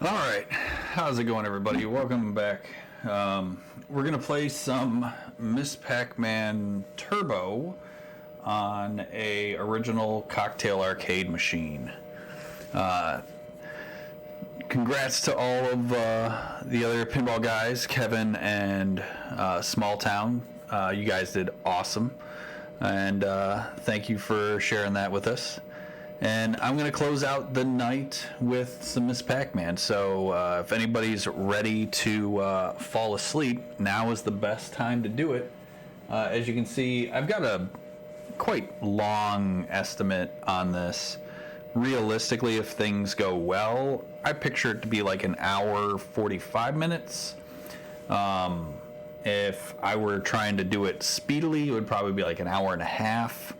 All right, how's it going, everybody? Welcome back. We're gonna play some Miss Pac-Man Turbo on a original cocktail arcade machine. Congrats to all of the other pinball guys, Kevin and Small Town. You guys did awesome, and thank you for sharing that with us. And I'm going to close out the night with some Miss Pac-Man. So if anybody's ready to fall asleep, now is the best time to do it. As you can see, I've got a quite long estimate on this. Realistically, if things go well, I picture it to be like an hour, 45 minutes. If I were trying to do it speedily, it would probably be like an hour and a half.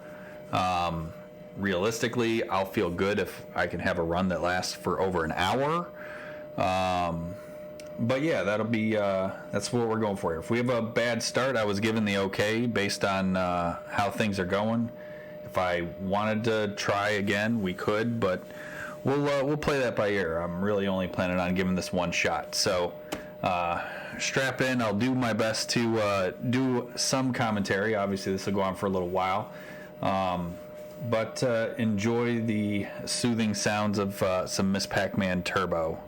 Realistically, I'll feel good if I can have a run that lasts for over an hour. But yeah, that'll be that's what we're going for here. If we have a bad start, I was given the okay based on how things are going. If I wanted to try again, we could, but we'll play that by ear. I'm really only planning on giving this one shot. So strap in. I'll do my best to do some commentary. Obviously, this will go on for a little while. But enjoy the soothing sounds of some Miss Pac-Man Turbo.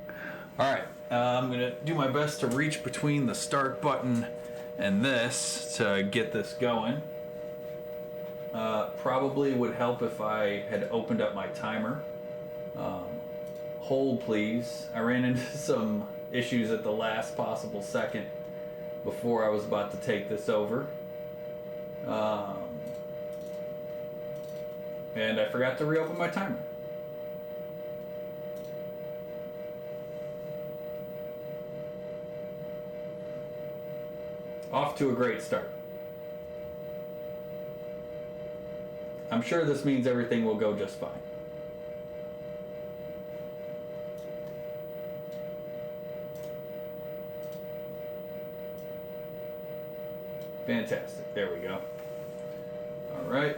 All right, I'm going to do my best to reach between the start button and this to get this going. Probably would help if I had opened up my timer. Hold, please. I ran into some issues at the last possible second before I was about to take this over. And I forgot to reopen my timer. Off to a great start. I'm sure this means everything will go just fine. Fantastic. There we go. All right.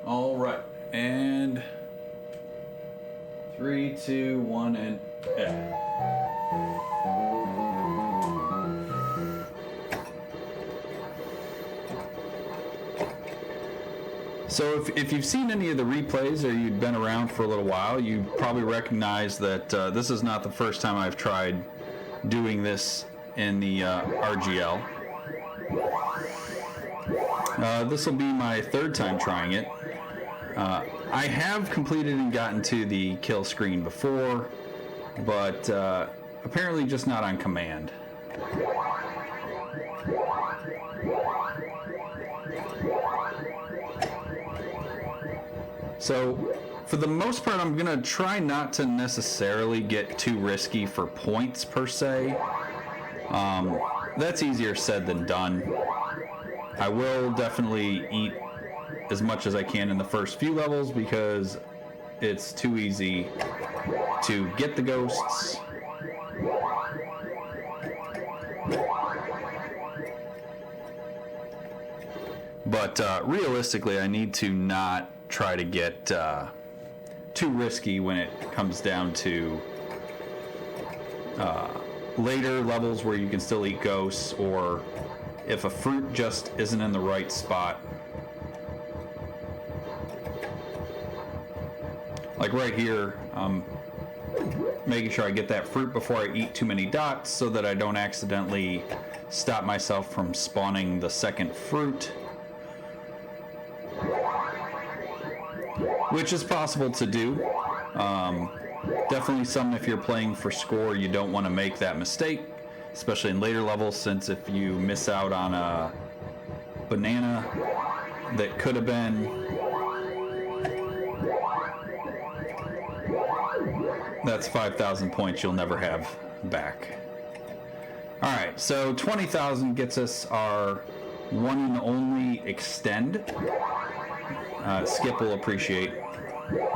All right, and 3, 2, 1, and F. So if you've seen any of the replays or you've been around for a little while, you probably recognize that this is not the first time I've tried doing this in the RGL. This will be my third time trying it. I have completed and gotten to the kill screen before, but apparently just not on command. So for the most part, I'm going to try not to necessarily get too risky for points per se. That's easier said than done. I will definitely eat as much as I can in the first few levels because it's too easy to get the ghosts. But realistically, I need to not try to get too risky when it comes down to later levels where you can still eat ghosts, or if a fruit just isn't in the right spot. Like right here, making sure I get that fruit before I eat too many dots so that I don't accidentally stop myself from spawning the second fruit. Which is possible to do. Definitely some if you're playing for score, you don't want to make that mistake, especially in later levels, since if you miss out on a banana that could have been, that's 5,000 points you'll never have back. Alright, so 20,000 gets us our one and only extend. Skip will appreciate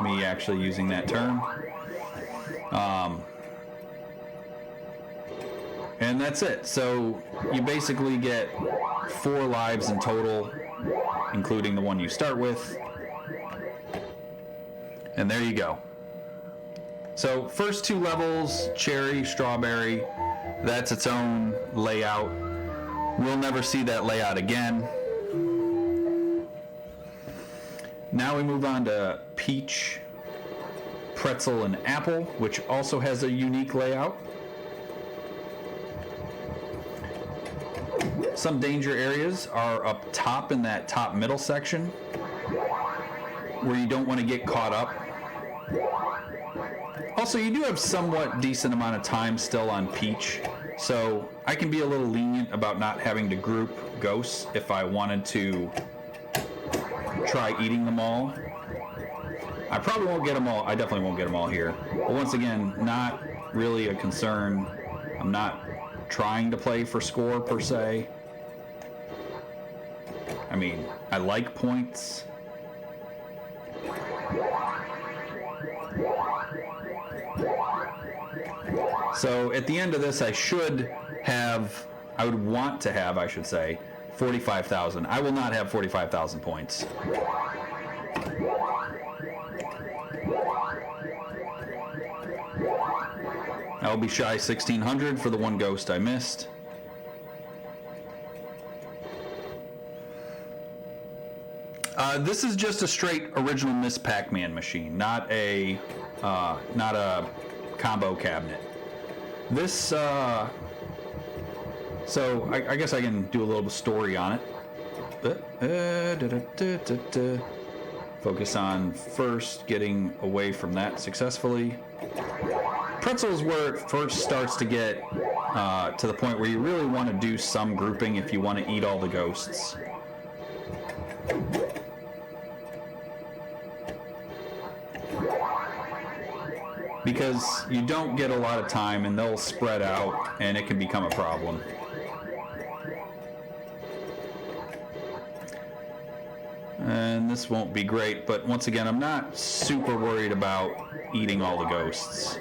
me actually using that term. And that's it. So you basically get 4 lives in total including the one you start with. And there you go. So first 2 levels, cherry, strawberry, that's its own layout. We'll never see that layout again. Now we move on to peach, pretzel, and apple, which also has a unique layout. Some danger areas are up top in that top middle section where you don't want to get caught up. Also, you do have somewhat decent amount of time still on Peach, so I can be a little lenient about not having to group ghosts if I wanted to try eating them all. I probably won't get them all. I definitely won't get them all here. But once again, not really a concern. I'm not trying to play for score per se. I mean, I like points. So at the end of this, I would want to have, I should say, 45,000. I will not have 45,000 points. I'll be shy 1,600 for the one ghost I missed. This is just a straight original Miss Pac-Man machine, not a combo cabinet. This, so I guess I can do a little story on it. Focus on first getting away from that successfully. Pretzel is where it first starts to get to the point where you really want to do some grouping if you want to eat all the ghosts. Because you don't get a lot of time and they'll spread out and it can become a problem. And this won't be great, but once again, I'm not super worried about eating all the ghosts.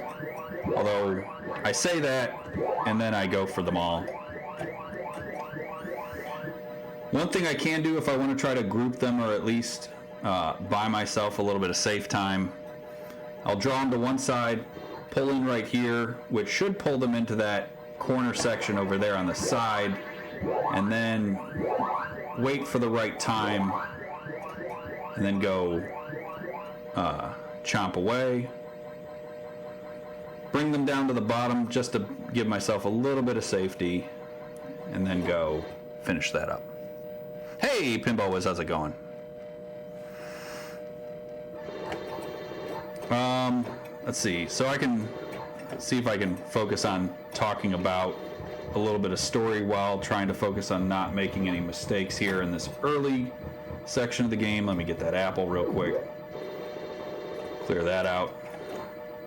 Although I say that and then I go for them all. One thing I can do if I want to try to group them or at least buy myself a little bit of safe time, I'll draw them to one side, pull in right here, which should pull them into that corner section over there on the side, and then wait for the right time, and then go chomp away. Bring them down to the bottom just to give myself a little bit of safety, and then go finish that up. Hey, Pinball Wiz, how's it going? Let's see. So I can see if I can focus on talking about a little bit of story while trying to focus on not making any mistakes here in this early section of the game. Let me get that apple real quick. Clear that out.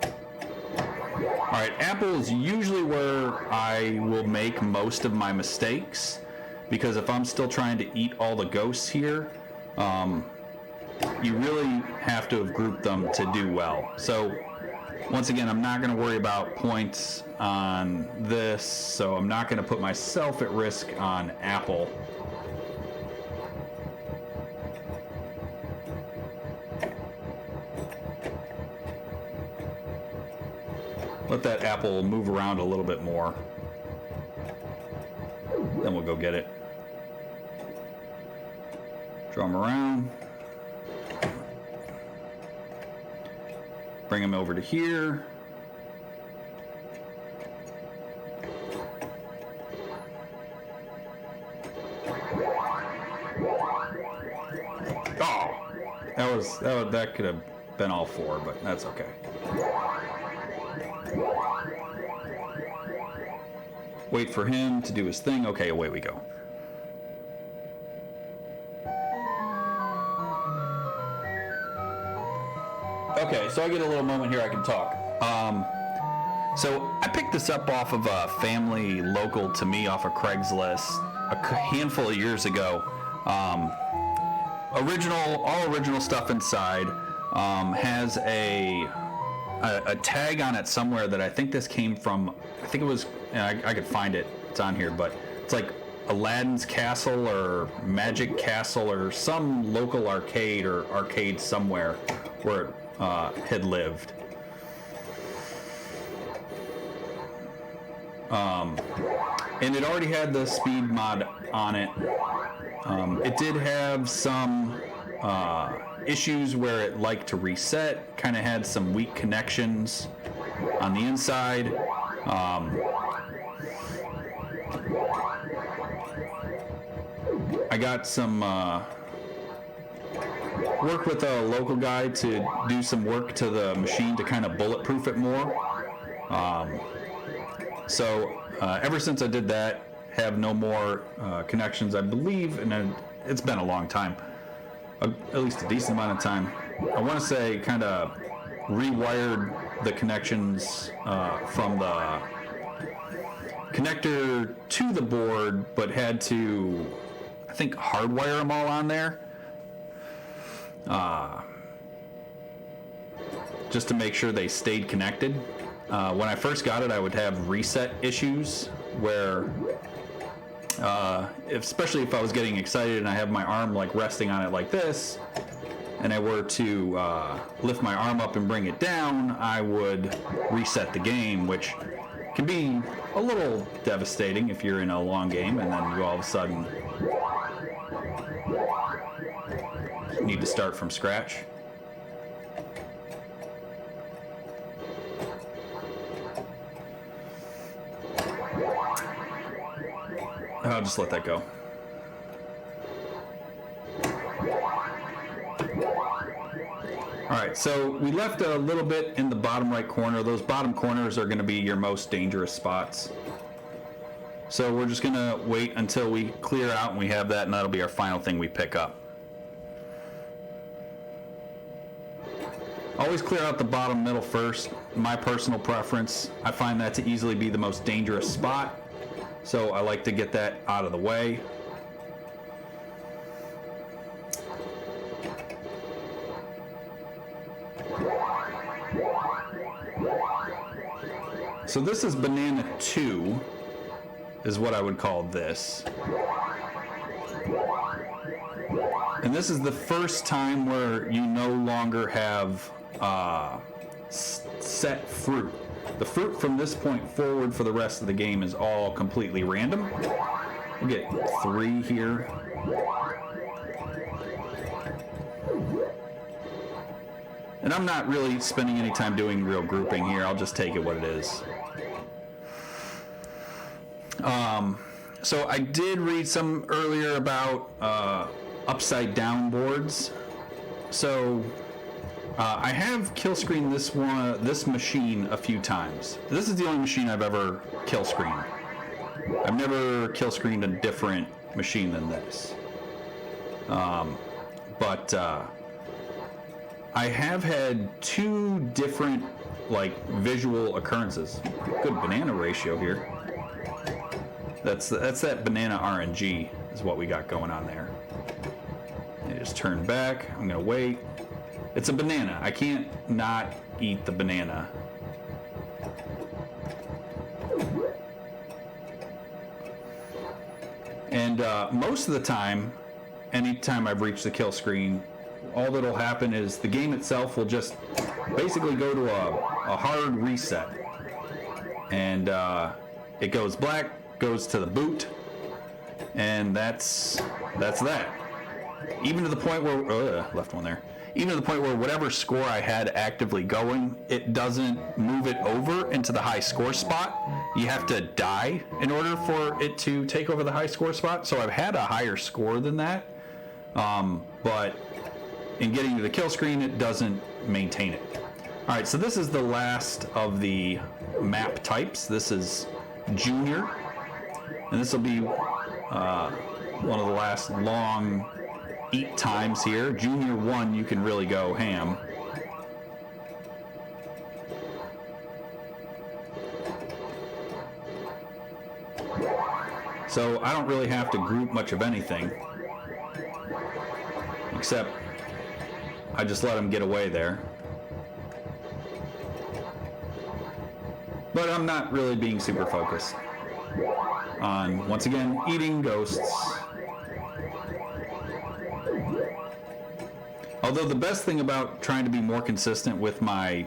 All right, apple is usually where I will make most of my mistakes, because if I'm still trying to eat all the ghosts here, you really have to have grouped them to do well. So once again, I'm not going to worry about points on this, so I'm not going to put myself at risk on apple. Let that apple move around a little bit more. Then we'll go get it. Draw him around. Bring him over to here. Oh, that could have been all four, but that's okay. Wait for him to do his thing. Okay, away we go. Okay, so I get a little moment here I can talk. So I picked this up off of a family local to me off of Craigslist a handful of years ago. All original stuff inside. Has a tag on it somewhere that I think this came from. I think it was, I could find it. It's on here, but it's like Aladdin's Castle or Magic Castle or some local arcade or arcade somewhere where it had lived. And it already had the speed mod on it. It did have some issues where it liked to reset, kind of had some weak connections on the inside. I got some work with a local guy to do some work to the machine to kind of bulletproof it more. So ever since I did that, have no more connections, I believe, and then it's been a long time, at least a decent amount of time. I want to say kind of rewired the connections from the connector to the board, but had to, I think, hardwire them all on there. Just to make sure they stayed connected. When I first got it, I would have reset issues where, especially if I was getting excited and I have my arm like resting on it like this, and I were to lift my arm up and bring it down, I would reset the game, which can be a little devastating if you're in a long game and then you all of a sudden need to start from scratch. I'll just let that go. Alright, so we left a little bit in the bottom right corner. Those bottom corners are going to be your most dangerous spots. So we're just going to wait until we clear out and we have that, and that'll be our final thing we pick up. Always clear out the bottom middle first. My personal preference. I find that to easily be the most dangerous spot. So I like to get that out of the way. So this is banana 2, is what I would call this. And this is the first time where you no longer have set fruit. The fruit from this point forward for the rest of the game is all completely random. We'll get 3 here. And I'm not really spending any time doing real grouping here. I'll just take it what it is. So I did read some earlier about upside down boards. So I have kill screened this machine a few times. This is the only machine I've ever kill screened. I've never kill screened a different machine than this. But I have had 2 different visual occurrences. Good banana ratio here. That's that banana RNG is what we got going on there. I just turn back. I'm gonna wait. It's a banana. I can't not eat the banana. And most of the time, anytime I've reached the kill screen, all that'll happen is the game itself will just basically go to a hard reset. And it goes black, goes to the boot, and that's that. Even to the point where left one there. Even to the point where whatever score I had actively going, it doesn't move it over into the high score spot. You have to die in order for it to take over the high score spot. So I've had a higher score than that, but in getting to the kill screen, it doesn't maintain it. All right, so this is the last of the map types. This is Junior, and this will be one of the last long eat times here. Junior 1, you can really go ham. So I don't really have to group much of anything, except I just let him get away there. But I'm not really being super focused. on, once again, eating ghosts. Although the best thing about trying to be more consistent with my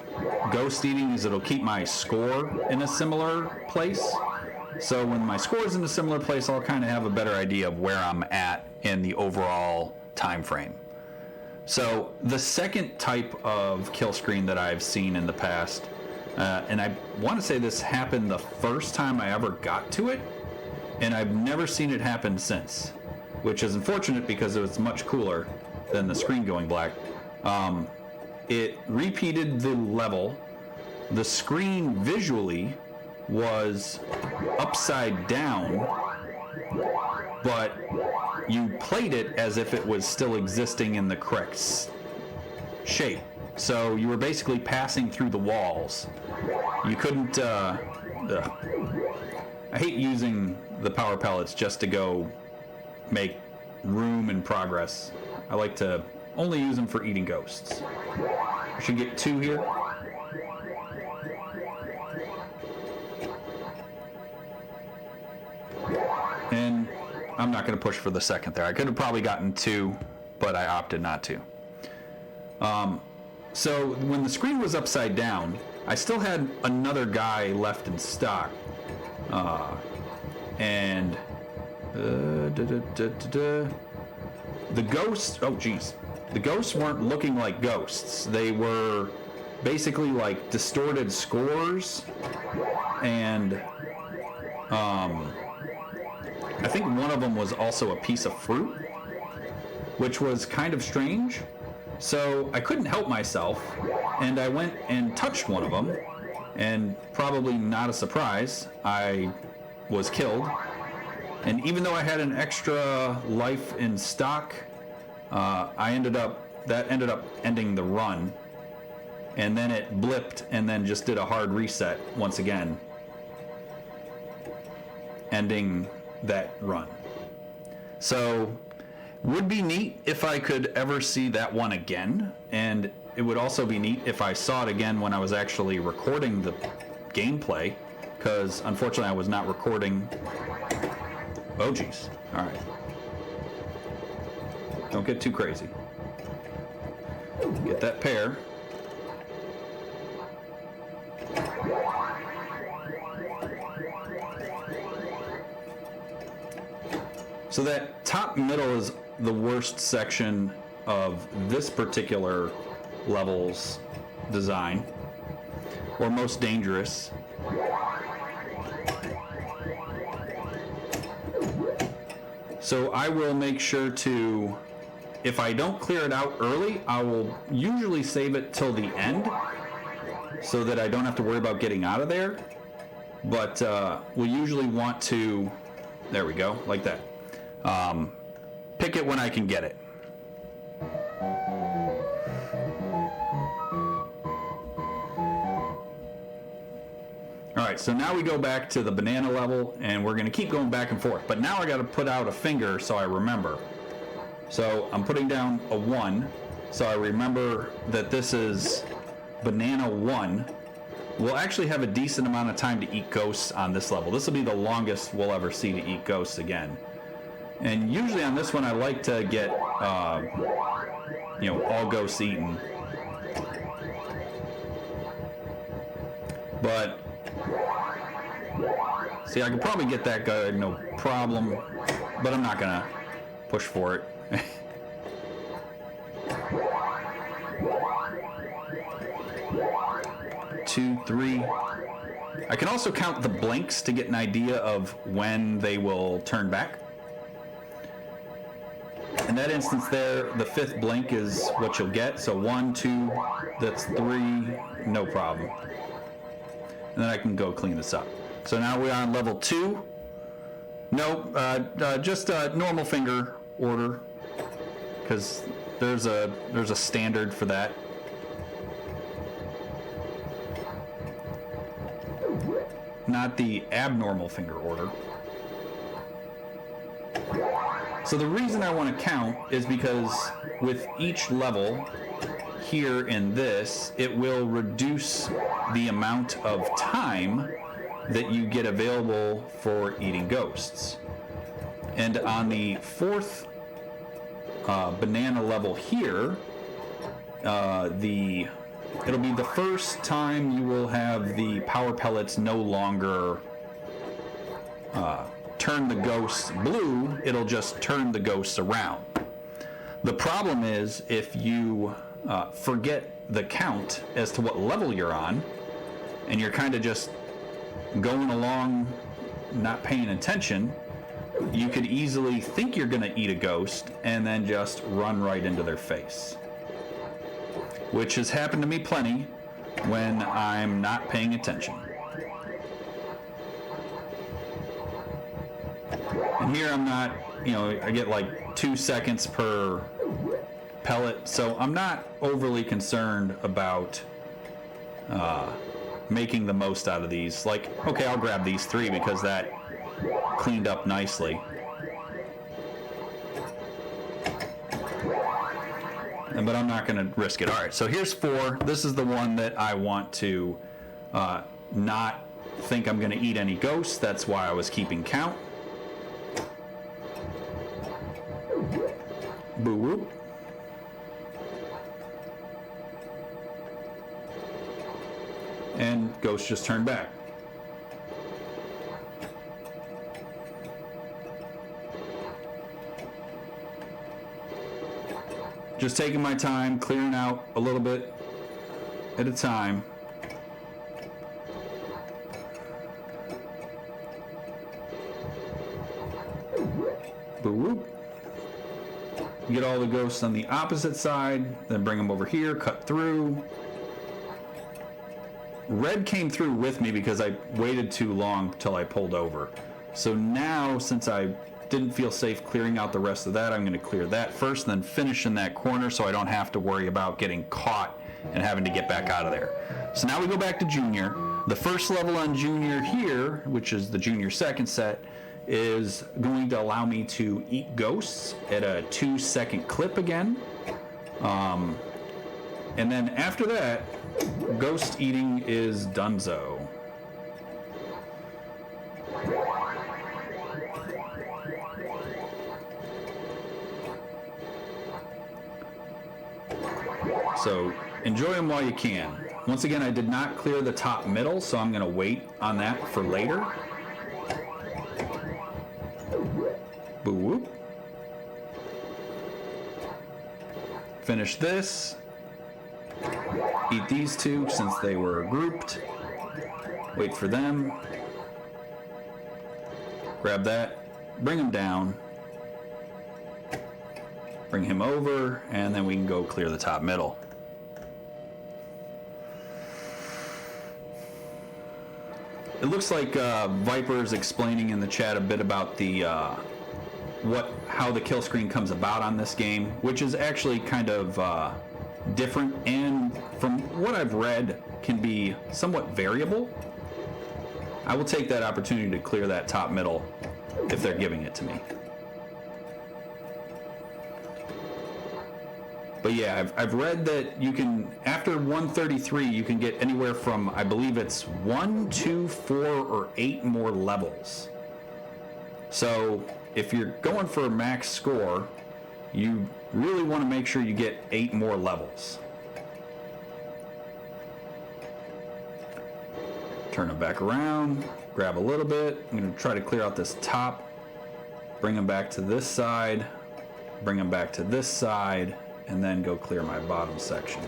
ghost eating is it'll keep my score in a similar place. So when my score is in a similar place, I'll kind of have a better idea of where I'm at in the overall time frame. So the second type of kill screen that I've seen in the past, and I want to say this happened the first time I ever got to it, and I've never seen it happen since, which is unfortunate because it was much cooler than the screen going black. It repeated the level. The screen visually was upside down, but you played it as if it was still existing in the correct shape. So you were basically passing through the walls. You couldn't, I hate using the power pellets just to go make room and progress. I like to only use them for eating ghosts. I should get 2 here. And I'm not going to push for the second there. I could have probably gotten 2, but I opted not to. So when the screen was upside down, I still had another guy left in stock. And the ghosts, oh geez, the ghosts weren't looking like ghosts. They were basically like distorted scores, and I think one of them was also a piece of fruit, which was kind of strange. So I couldn't help myself, and I went and touched one of them, and probably not a surprise, I was killed. And even though I had an extra life in stock, that ended up ending the run. And then it blipped and then just did a hard reset once again, ending that run. So would be neat if I could ever see that one again, and it would also be neat if I saw it again when I was actually recording the gameplay, because unfortunately I was not recording. Oh geez. All right. Don't get too crazy. Get that pair. So that top middle is the worst section of this particular level's design, or most dangerous. So I will make sure to, if I don't clear it out early, I will usually save it till the end so that I don't have to worry about getting out of there. But we'll usually want to, there we go, like that. Pick it when I can get it. Alright, so now we go back to the banana level, and we're going to keep going back and forth. But now I got to put out a finger so I remember. So I'm putting down a 1, so I remember that this is banana 1. We'll actually have a decent amount of time to eat ghosts on this level. This will be the longest we'll ever see to eat ghosts again. And usually on this one, I like to get, all ghosts eaten. But, see, I could probably get that guy, no problem. But I'm not going to push for it. Two, 3. I can also count the blinks to get an idea of when they will turn back. In that instance there, the 5th blink is what you'll get. So 1, 2, that's 3, no problem. And then I can go clean this up. So now we're on level 2. Nope, just a normal finger order, because there's a standard for that. Not the abnormal finger order. So the reason I want to count is because with each level here in this, it will reduce the amount of time that you get available for eating ghosts. And on the 4th banana level here, it'll be the first time you will have the power pellets no longer turn the ghosts blue, it'll just turn the ghosts around. The problem is if you forget the count as to what level you're on, and you're kind of just going along not paying attention, you could easily think you're going to eat a ghost and then just run right into their face. Which has happened to me plenty when I'm not paying attention. And here I'm not, I get like 2 seconds per pellet, so I'm not overly concerned about making the most out of these. Like, okay, I'll grab these 3 because that cleaned up nicely. But I'm not going to risk it. All right, so here's 4. This is the one that I want to not think I'm going to eat any ghosts. That's why I was keeping count. Boo whoop. And ghost just turned back. Just taking my time, clearing out a little bit at a time. Boo whoop. Get all the ghosts on the opposite side, then bring them over here, cut through. Red came through with me because I waited too long till I pulled over. So now, since I didn't feel safe clearing out the rest of that, I'm going to clear that first, then finish in that corner so I don't have to worry about getting caught and having to get back out of there. So now we go back to Junior. The first level on Junior here, which is the Junior second set, is going to allow me to eat ghosts at a 2-second clip again. And then after that, ghost eating is donezo. So enjoy them while you can. Once again, I did not clear the top middle, so I'm going to wait on that for later. Boo whoop. Finish this. Eat these 2 since they were grouped. Wait for them. Grab that. Bring him down. Bring him over, and then we can go clear the top middle. It looks like Viper's explaining in the chat a bit about the how the kill screen comes about on this game, which is actually kind of different, and from what I've read, can be somewhat variable. I will take that opportunity to clear that top middle if they're giving it to me. But yeah, I've read that you can, after 133, you can get anywhere from, I believe it's 1, 2, 4, or 8 more levels. So if you're going for a max score, you really want to make sure you get 8 more levels. Turn them back around, grab a little bit. I'm going to try to clear out this top, bring them back to this side, bring them back to this side, and then go clear my bottom section.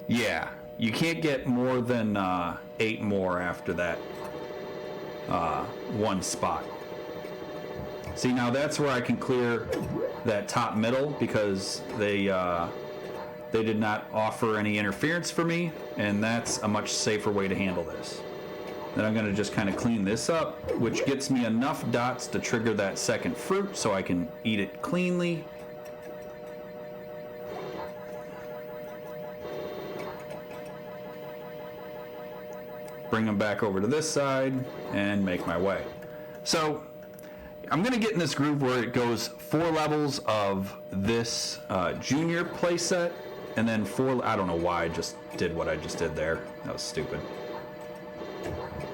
Yeah, you can't get more than 8 more after that one spot. See, now that's where I can clear that top middle because they did not offer any interference for me, and that's a much safer way to handle this. Then I'm going to just kind of clean this up, which gets me enough dots to trigger that second fruit so I can eat it cleanly. Bring them back over to this side and make my way. So I'm going to get in this groove where it goes 4 levels of this Junior playset, and then 4, I don't know why I just did what I just did there. That was stupid.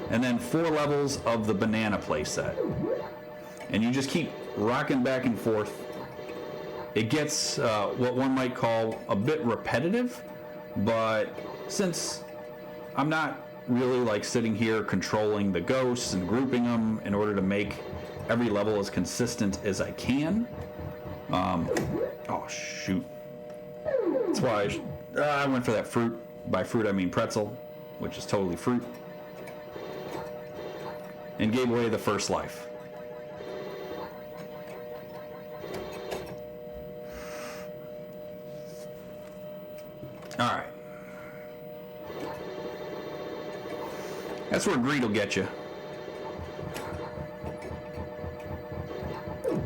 And then 4 levels of the banana playset. And you just keep rocking back and forth. It gets what one might call a bit repetitive, but since I'm not really like sitting here controlling the ghosts and grouping them in order to make every level as consistent as I can. Oh shoot. That's why I went for that fruit. By fruit I mean pretzel, which is totally fruit. And gave away the first life. Alright. That's where greed will get you.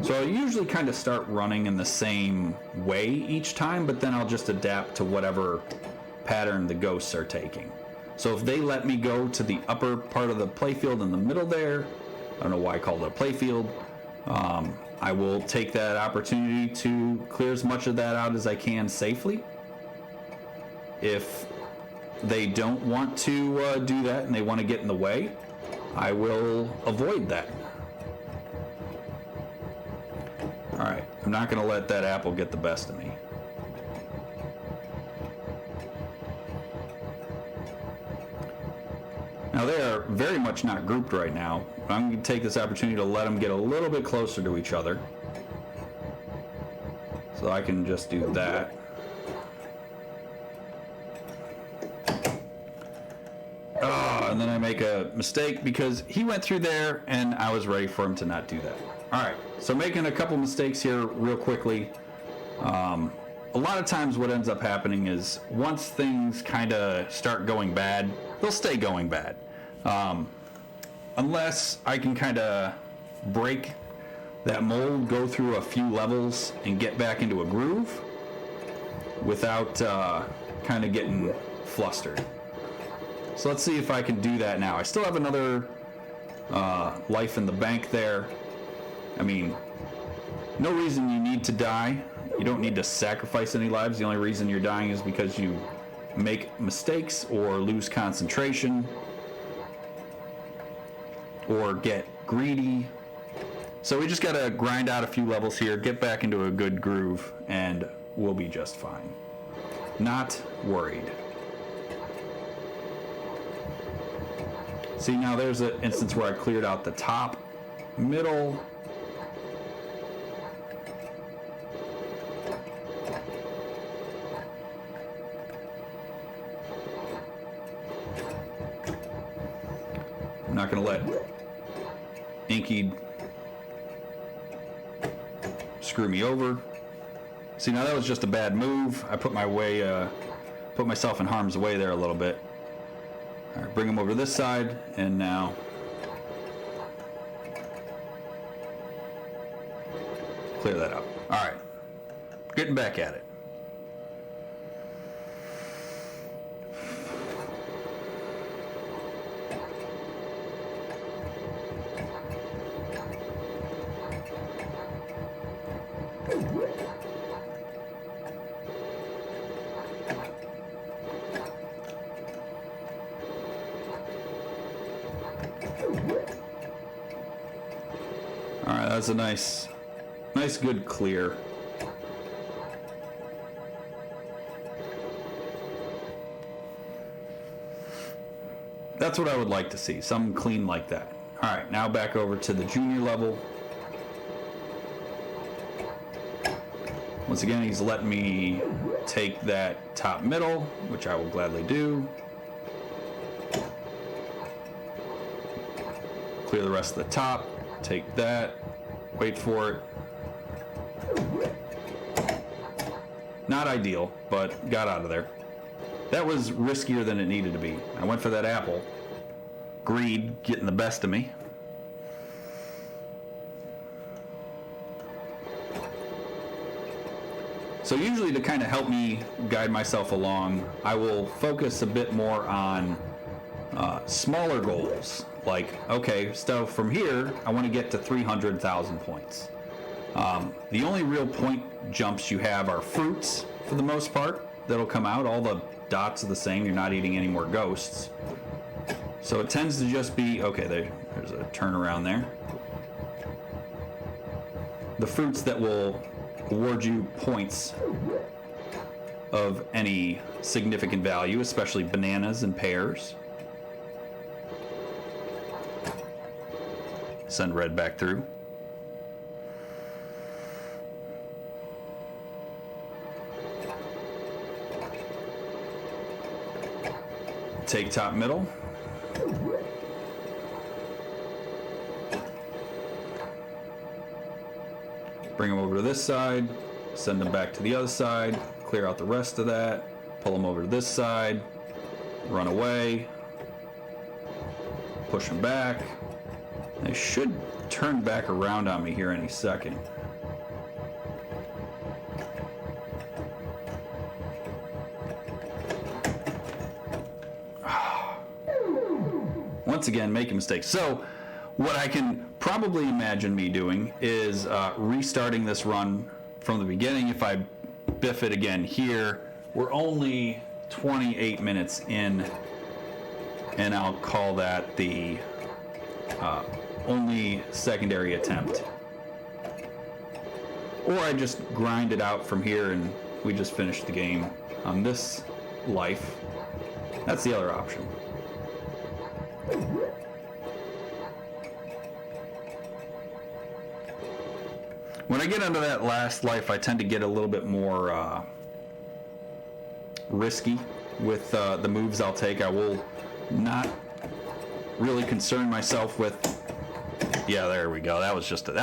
So I usually kind of start running in the same way each time, but then I'll just adapt to whatever pattern the ghosts are taking. So if they let me go to the upper part of the playfield in the middle there, I don't know why I called it a playfield, I will take that opportunity to clear as much of that out as I can safely. If they don't want to do that and they want to get in the way, I will avoid that. Alright, I'm not going to let that apple get the best of me. Now they are very much not grouped right now. I'm going to take this opportunity to let them get a little bit closer to each other. So I can just do that. And then I make a mistake because he went through there and I was ready for him to not do that. Alright, so making a couple mistakes here real quickly. A lot of times what ends up happening is once things kind of start going bad, they'll stay going bad. Unless I can kind of break that mold, go through a few levels, and get back into a groove without kind of getting flustered. So let's see if I can do that now. I still have another life in the bank there. I mean, no reason you need to die. You don't need to sacrifice any lives. The only reason you're dying is because you make mistakes or lose concentration or get greedy. So we just gotta grind out a few levels here, get back into a good groove, and we'll be just fine. Not worried. See, now there's an instance where I cleared out the top, middle, I'm not going to let Inky screw me over. See, now that was just a bad move. I put myself in harm's way there a little bit. All right, bring him over to this side, and now clear that up. All right, getting back at it. Alright, that's a nice good clear. That's what I would like to see, something clean like that. Alright, now back over to the junior level. Once again, he's letting me take that top middle, which I will gladly do. Clear the rest of the top. Take that, wait for it. Not ideal, but got out of there. That was riskier than it needed to be. I went for that apple. Greed getting the best of me. So usually to kind of help me guide myself along, I will focus a bit more on smaller goals. Like, okay, so from here, I want to get to 300,000 points. The only real point jumps you have are fruits, for the most part. that'll come out. All the dots are the same. You're not eating any more ghosts. So it tends to just be, okay, there's a turnaround there. The fruits that will award you points of any significant value, especially bananas and pears. Send red back through. Take top middle. Bring them over to this side, send them back to the other side, clear out the rest of that, pull them over to this side, run away, push them back. They should turn back around on me here any second. Once again, making mistakes. So what I can probably imagine me doing is restarting this run from the beginning. If I biff it again here, we're only 28 minutes in, and I'll call that the only secondary attempt. Or I just grind it out from here and we just finish the game on this life. That's the other option. When I get into that last life, I tend to get a little bit more risky with the moves I'll take. I will not really concern myself with. Yeah, there we go. That was just a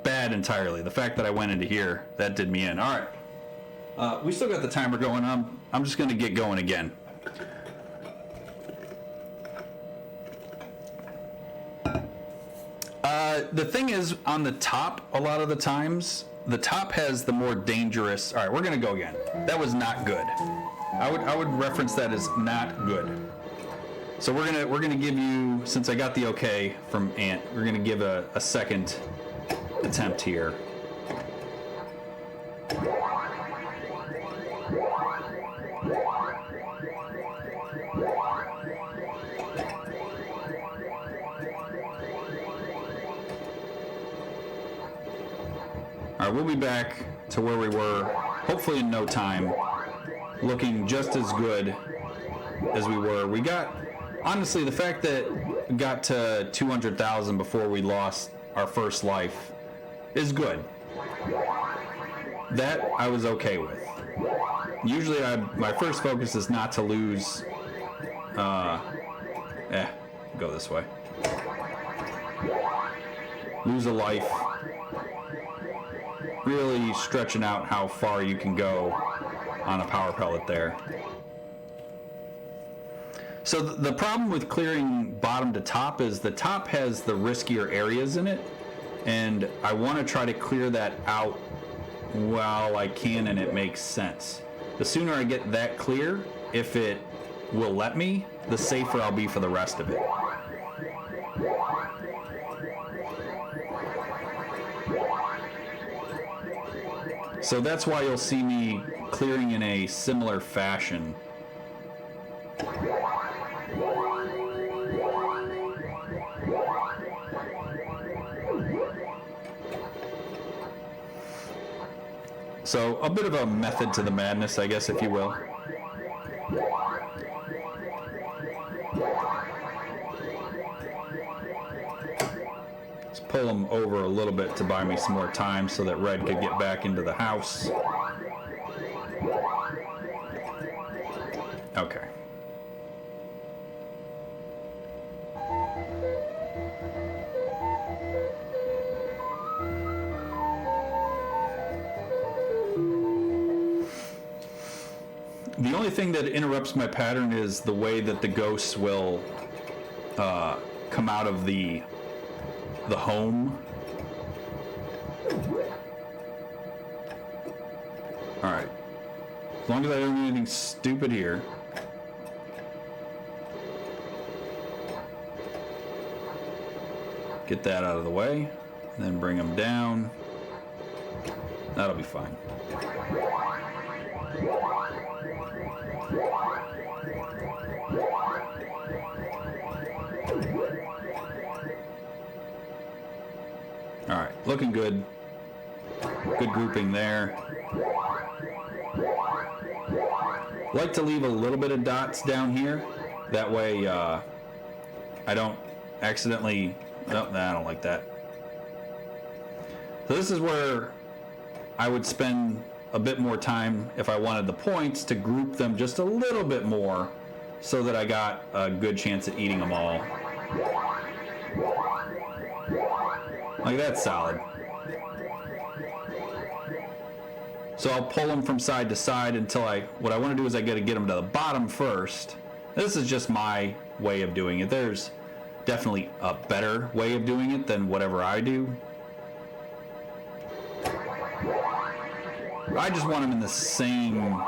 bad entirely. The fact that I went into here, that did me in. All right, we still got the timer going. I'm just going to get going again. The thing is, on the top, a lot of the times, the top has the more dangerous. All right, we're gonna go again. That was not good. I would reference that as not good. So we're gonna give you, since I got the okay from Ant, we're gonna give a second attempt here. All right, we'll be back to where we were, hopefully in no time, looking just as good as we were. We got, honestly, the fact that we got to 200,000 before we lost our first life is good. That I was okay with. Usually my first focus is not to lose, go this way. Lose a life. Really stretching out how far you can go on a power pellet there. So the problem with clearing bottom to top is the top has the riskier areas in it, and I want to try to clear that out while I can and it makes sense. The sooner I get that clear, if it will let me, the safer I'll be for the rest of it. So that's why you'll see me clearing in a similar fashion. So a bit of a method to the madness, I guess, if you will. Pull them over a little bit to buy me some more time so that red could get back into the house. Okay. The only thing that interrupts my pattern is the way that the ghosts will come out of the home. Alright. As long as I don't do anything stupid here. Get that out of the way. And then bring them down. That'll be fine. Looking good. Good grouping there. Like to leave a little bit of dots down here. That way I don't accidentally... Oh, nah, I don't like that. So this is where I would spend a bit more time if I wanted the points to group them just a little bit more so that I got a good chance at eating them all. Like, that's solid. So I'll pull them from side to side until what I want to do is I got to get them to the bottom first. This is just my way of doing it. There's definitely a better way of doing it than whatever I do. I just want them in the same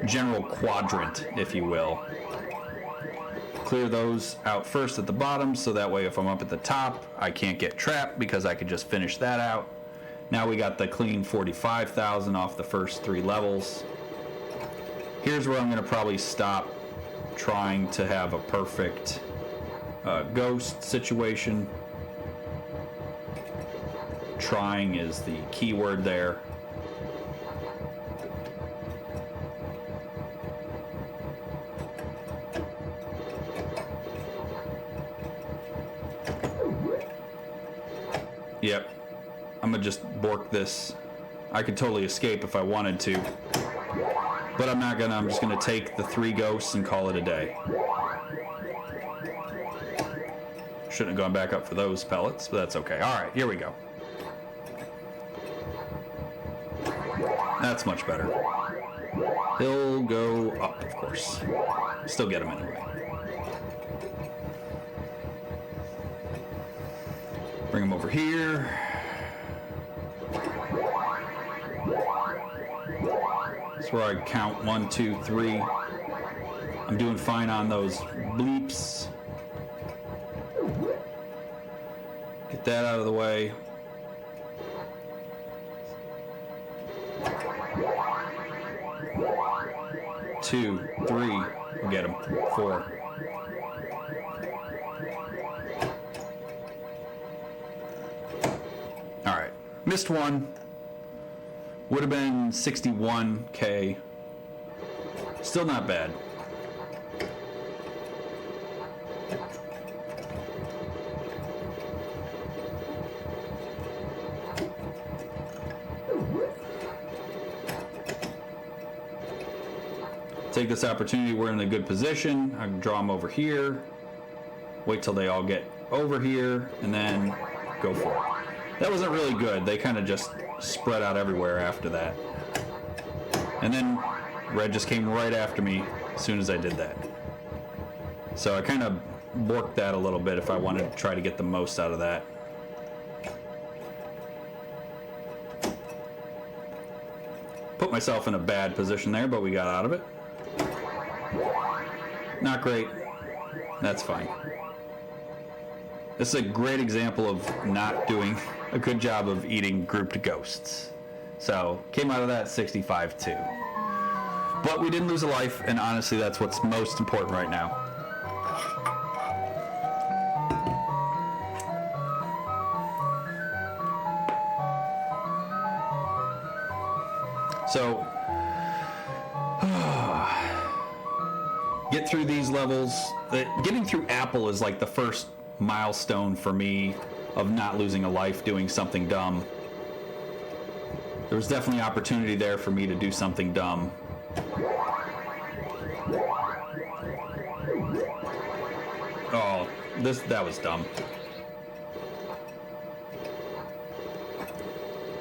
general quadrant, if you will. Clear those out first at the bottom, so that way if I'm up at the top, I can't get trapped because I could just finish that out. Now we got the clean 45,000 off the first 3 levels. Here's where I'm going to probably stop trying to have a perfect ghost situation. Trying is the key word there. Yep. I'm gonna just bork this. I could totally escape if I wanted to, but I'm not gonna. I'm just gonna take the 3 ghosts and call it a day. Shouldn't have gone back up for those pellets, but that's okay. All right, here we go. That's much better. He'll go up, of course. Still get him anyway. Bring him over here. That's where I count 1, 2, 3. I'm doing fine on those bleeps. Get that out of the way. Two, 3, we'll get him. 4. All right, missed one. Would have been 61K. Still not bad. Take this opportunity, we're in a good position. I can draw them over here. Wait till they all get over here, and then go for it. That wasn't really good. They kind of just spread out everywhere after that. And then red just came right after me as soon as I did that. So I kind of borked that a little bit if I wanted to try to get the most out of that. Put myself in a bad position there, but we got out of it. Not great. That's fine. This is a great example of not doing a good job of eating grouped ghosts. So, came out of that 65 too. But we didn't lose a life, and honestly, that's what's most important right now. So, get through these levels. Getting through Apple is like the first milestone for me of not losing a life doing something dumb. There was definitely opportunity there for me to do something dumb. Oh, that was dumb.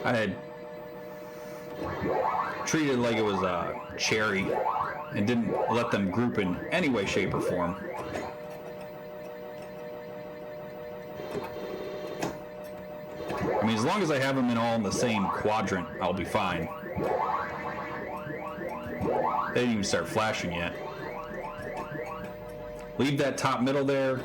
I had treated it like it was a cherry and didn't let them group in any way, shape, or form. I mean, as long as I have them all in the same quadrant, I'll be fine. They didn't even start flashing yet. Leave that top middle there.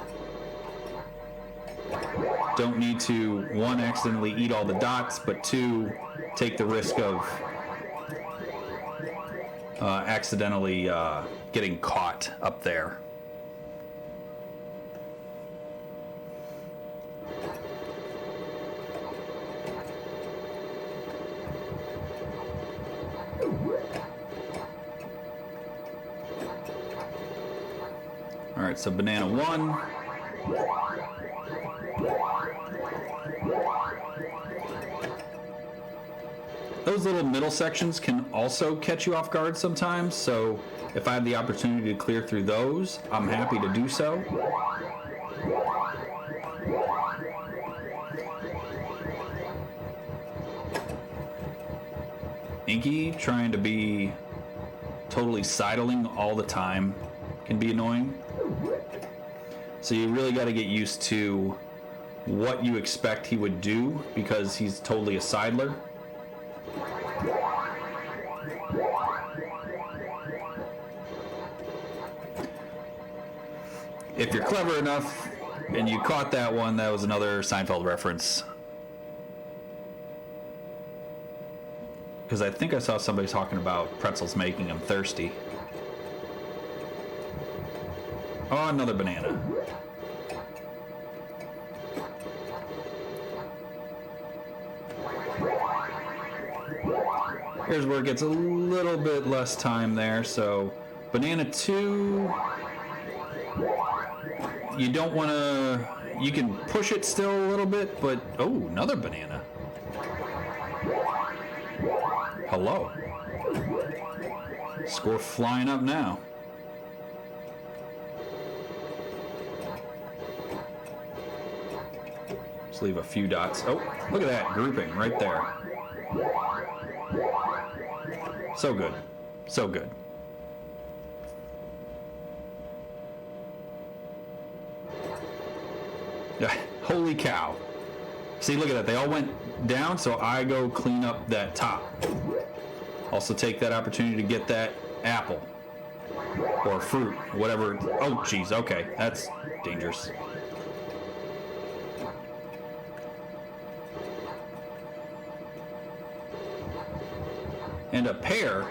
Don't need to, 1, accidentally eat all the dots, but 2, take the risk of accidentally getting caught up there. Alright, so banana 1. Those little middle sections can also catch you off guard sometimes, so if I have the opportunity to clear through those, I'm happy to do so. Inky trying to be totally sidling all the time can be annoying. So you really got to get used to what you expect he would do because he's totally a sidler. If you're clever enough and you caught that one, that was another Seinfeld reference. Because I think I saw somebody talking about pretzels making them thirsty. Oh, another banana. Here's where it gets a little bit less time there. So banana 2, you don't want to, you can push it still a little bit, but oh, another banana. Hello. Score flying up now. Let's leave a few dots. Oh, look at that grouping right there. So good. So good. Yeah, holy cow. See, look at that. They all went down, so I go clean up that top. Also take that opportunity to get that apple. Or fruit, whatever. Oh, geez, okay. That's dangerous. And a pear.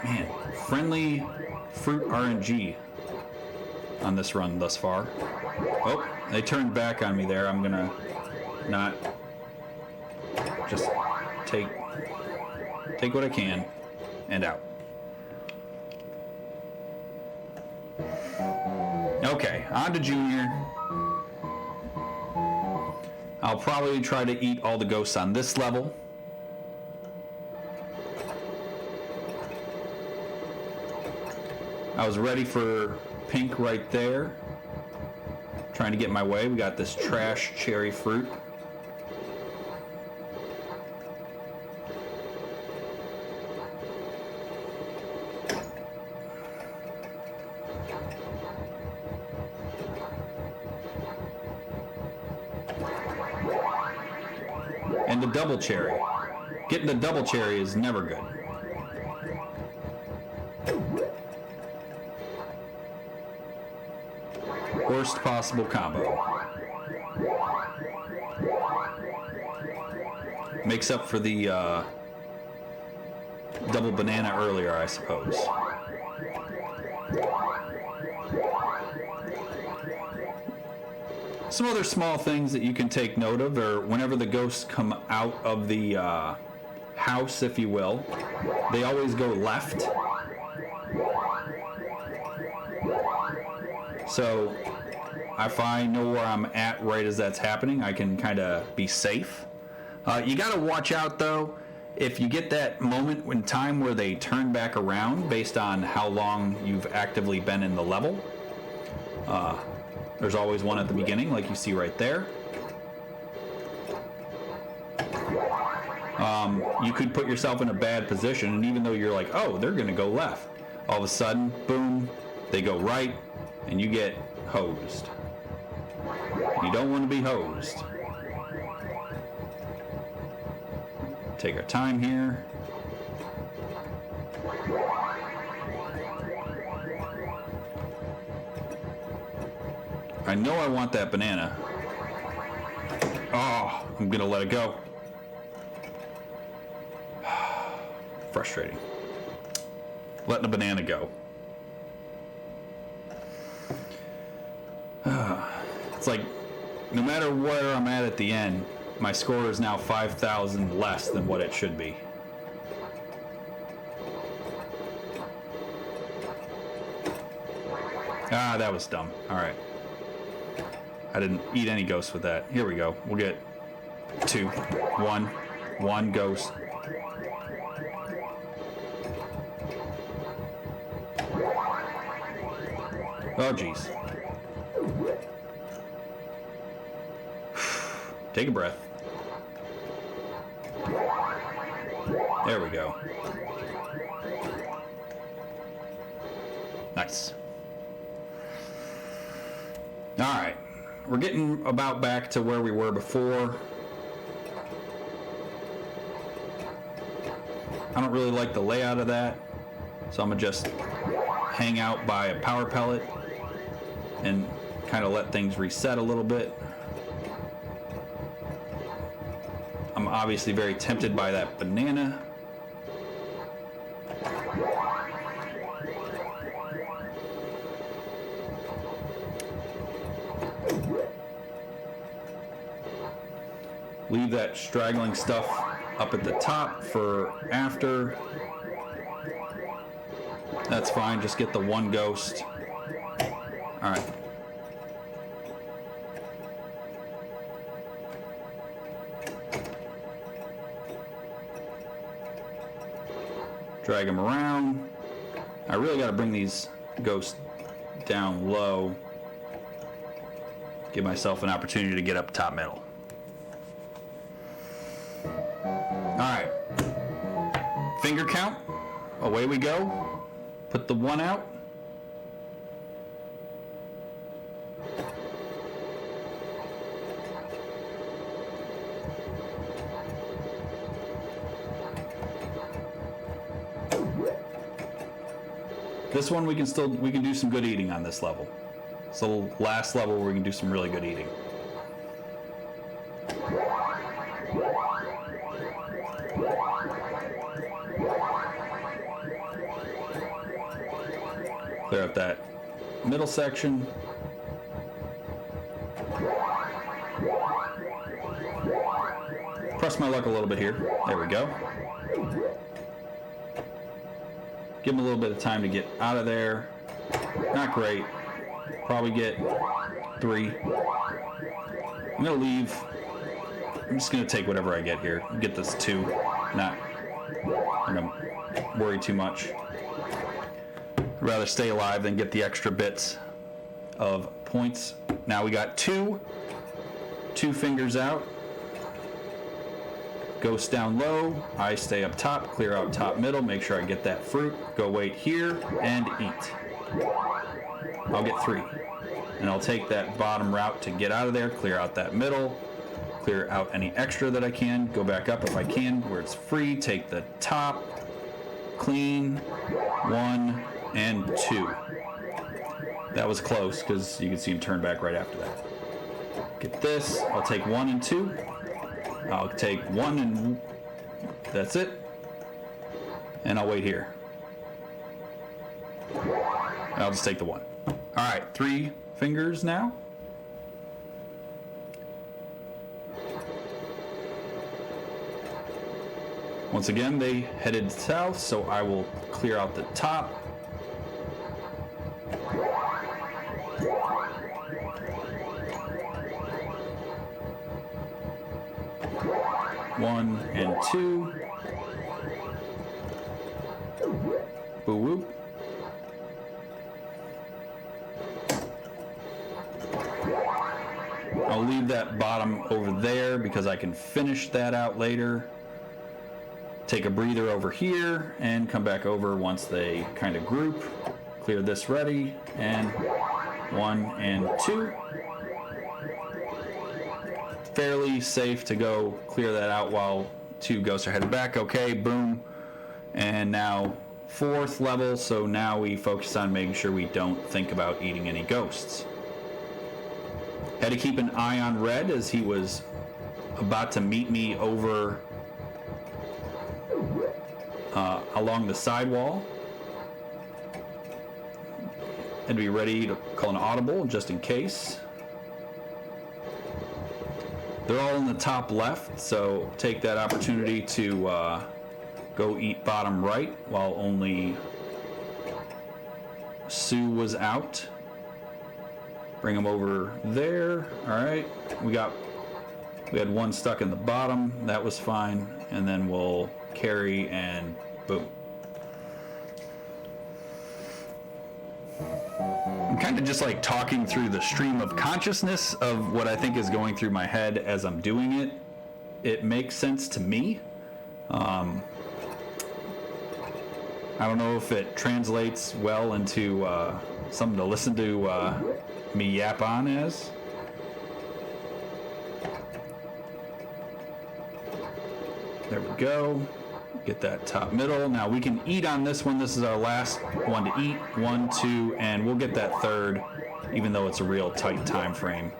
Man, friendly fruit RNG on this run thus far. Oh, they turned back on me there. I'm gonna not just take what I can and out. Okay, on to Junior. I'll probably try to eat all the ghosts on this level. I was ready for pink right there. Trying to get my way. We got this trash cherry fruit. And the double cherry. Getting the double cherry is never good. Worst possible combo. Makes up for the double banana earlier, I suppose. Some other small things that you can take note of are whenever the ghosts come out of the house, if you will, they always go left. So if I know where I'm at right as that's happening, I can kind of be safe. You got to watch out, though, if you get that moment in time where they turn back around based on how long you've actively been in the level. There's always one at the beginning, like you see right there. You could put yourself in a bad position, and even though you're like, oh, they're going to go left, all of a sudden, boom, they go right, and you get hosed. You don't want to be hosed. Take our time here. I know I want that banana. Oh, I'm gonna let it go. Frustrating. Letting a banana go. It's like, no matter where I'm at the end, my score is now 5,000 less than what it should be. Ah, that was dumb. All right. I didn't eat any ghosts with that. Here we go. We'll get 2. 1 ghost. Oh, jeez. Take a breath. There we go. Nice. All right. We're getting about back to where we were before. I don't really like the layout of that, so I'm gonna just hang out by a power pellet and kind of let things reset a little bit. I'm obviously very tempted by that banana. Leave that straggling stuff up at the top for after. That's fine, just get the 1 ghost. All right. Drag them around. I really got to bring these ghosts down low. Give myself an opportunity to get up top middle. All right. Finger count. Away we go. Put the 1 out. This one we can do some good eating on this level. It's the last level where we can do some really good eating. Clear up that middle section. Press my luck a little bit here. There we go. Give him a little bit of time to get out of there. Not great. Probably get 3. I'm gonna leave. I'm just gonna take whatever I get here. Get this 2. Not gonna worry too much. I'd rather stay alive than get the extra bits of points. Now we got 2 fingers out. Ghost down low, I stay up top, clear out top middle, make sure I get that fruit, go wait here, and eat. I'll get 3. And I'll take that bottom route to get out of there, clear out that middle, clear out any extra that I can, go back up if I can, where it's free, take the top, clean, 1, and 2. That was close, because you can see him turn back right after that. Get this, I'll take 1 and 2. I'll take 1 and that's it. And I'll wait here. I'll just take the 1. All right, 3 fingers now. Once again, they headed south, so I will clear out the top. One and 2. Boo whoop. I'll leave that bottom over there because I can finish that out later. Take a breather over here and come back over once they kind of group. Clear this ready, and 1 and 2. Fairly safe to go clear that out while 2 ghosts are headed back. Okay, boom. And now 4th level, so now we focus on making sure we don't think about eating any ghosts. Had to keep an eye on Red as he was about to meet me over along the sidewall. And be ready to call an audible just in case. They're all in the top left, so take that opportunity to go eat bottom right while only Sue was out. Bring them over there. All right. We had one stuck in the bottom. That was fine. And then we'll carry and boom. I'm kind of just like talking through the stream of consciousness of what I think is going through my head as I'm doing it. It makes sense to me. I don't know if it translates well into something to listen to me yap on as. There we go. Get that top middle. Now we can eat on this one. This is our last one to eat. 1, 2, and we'll get that third, even though it's a real tight time frame.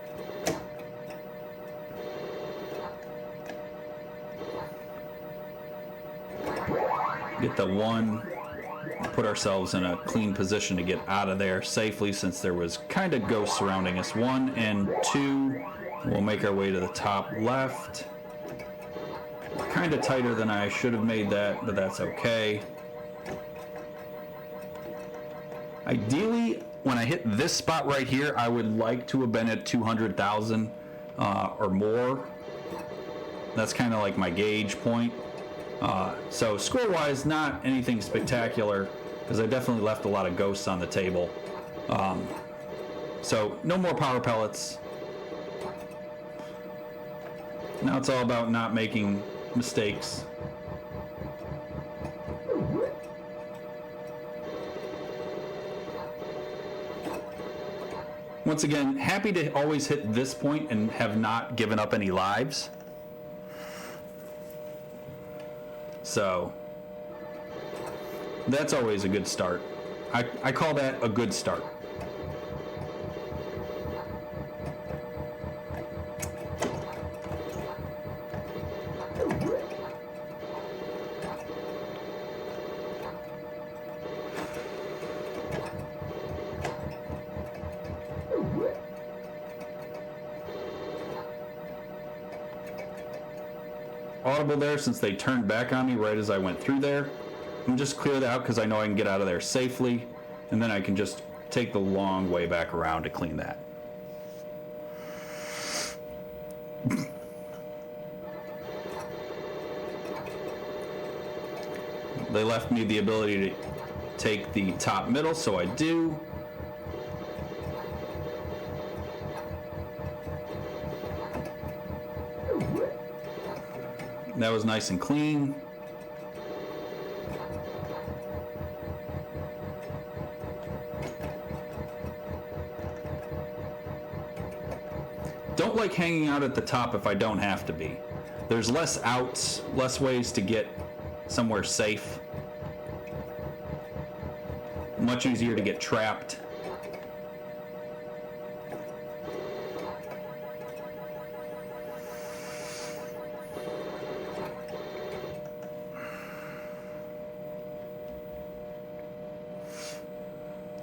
Get the one, put ourselves in a clean position to get out of there safely since there was kind of ghosts surrounding us. 1 and 2. We'll make our way to the top left. Kind of tighter than I should have made that, but that's okay. Ideally, when I hit this spot right here, I would like to have been at 200,000 or more. That's kind of like my gauge point. So score-wise, not anything spectacular, because I definitely left a lot of ghosts on the table. So no more power pellets. Now it's all about not making mistakes. Once again, happy to always hit this point and have not given up any lives. So that's always a good start. I call that a good start. Audible there since they turned back on me right as I went through there. I'm just clear that out because I know I can get out of there safely, and then I can just take the long way back around to clean that. They left me the ability to take the top middle, so I do. That was nice and clean. Don't like hanging out at the top if I don't have to be. There's less outs, less ways to get somewhere safe. Much easier to get trapped.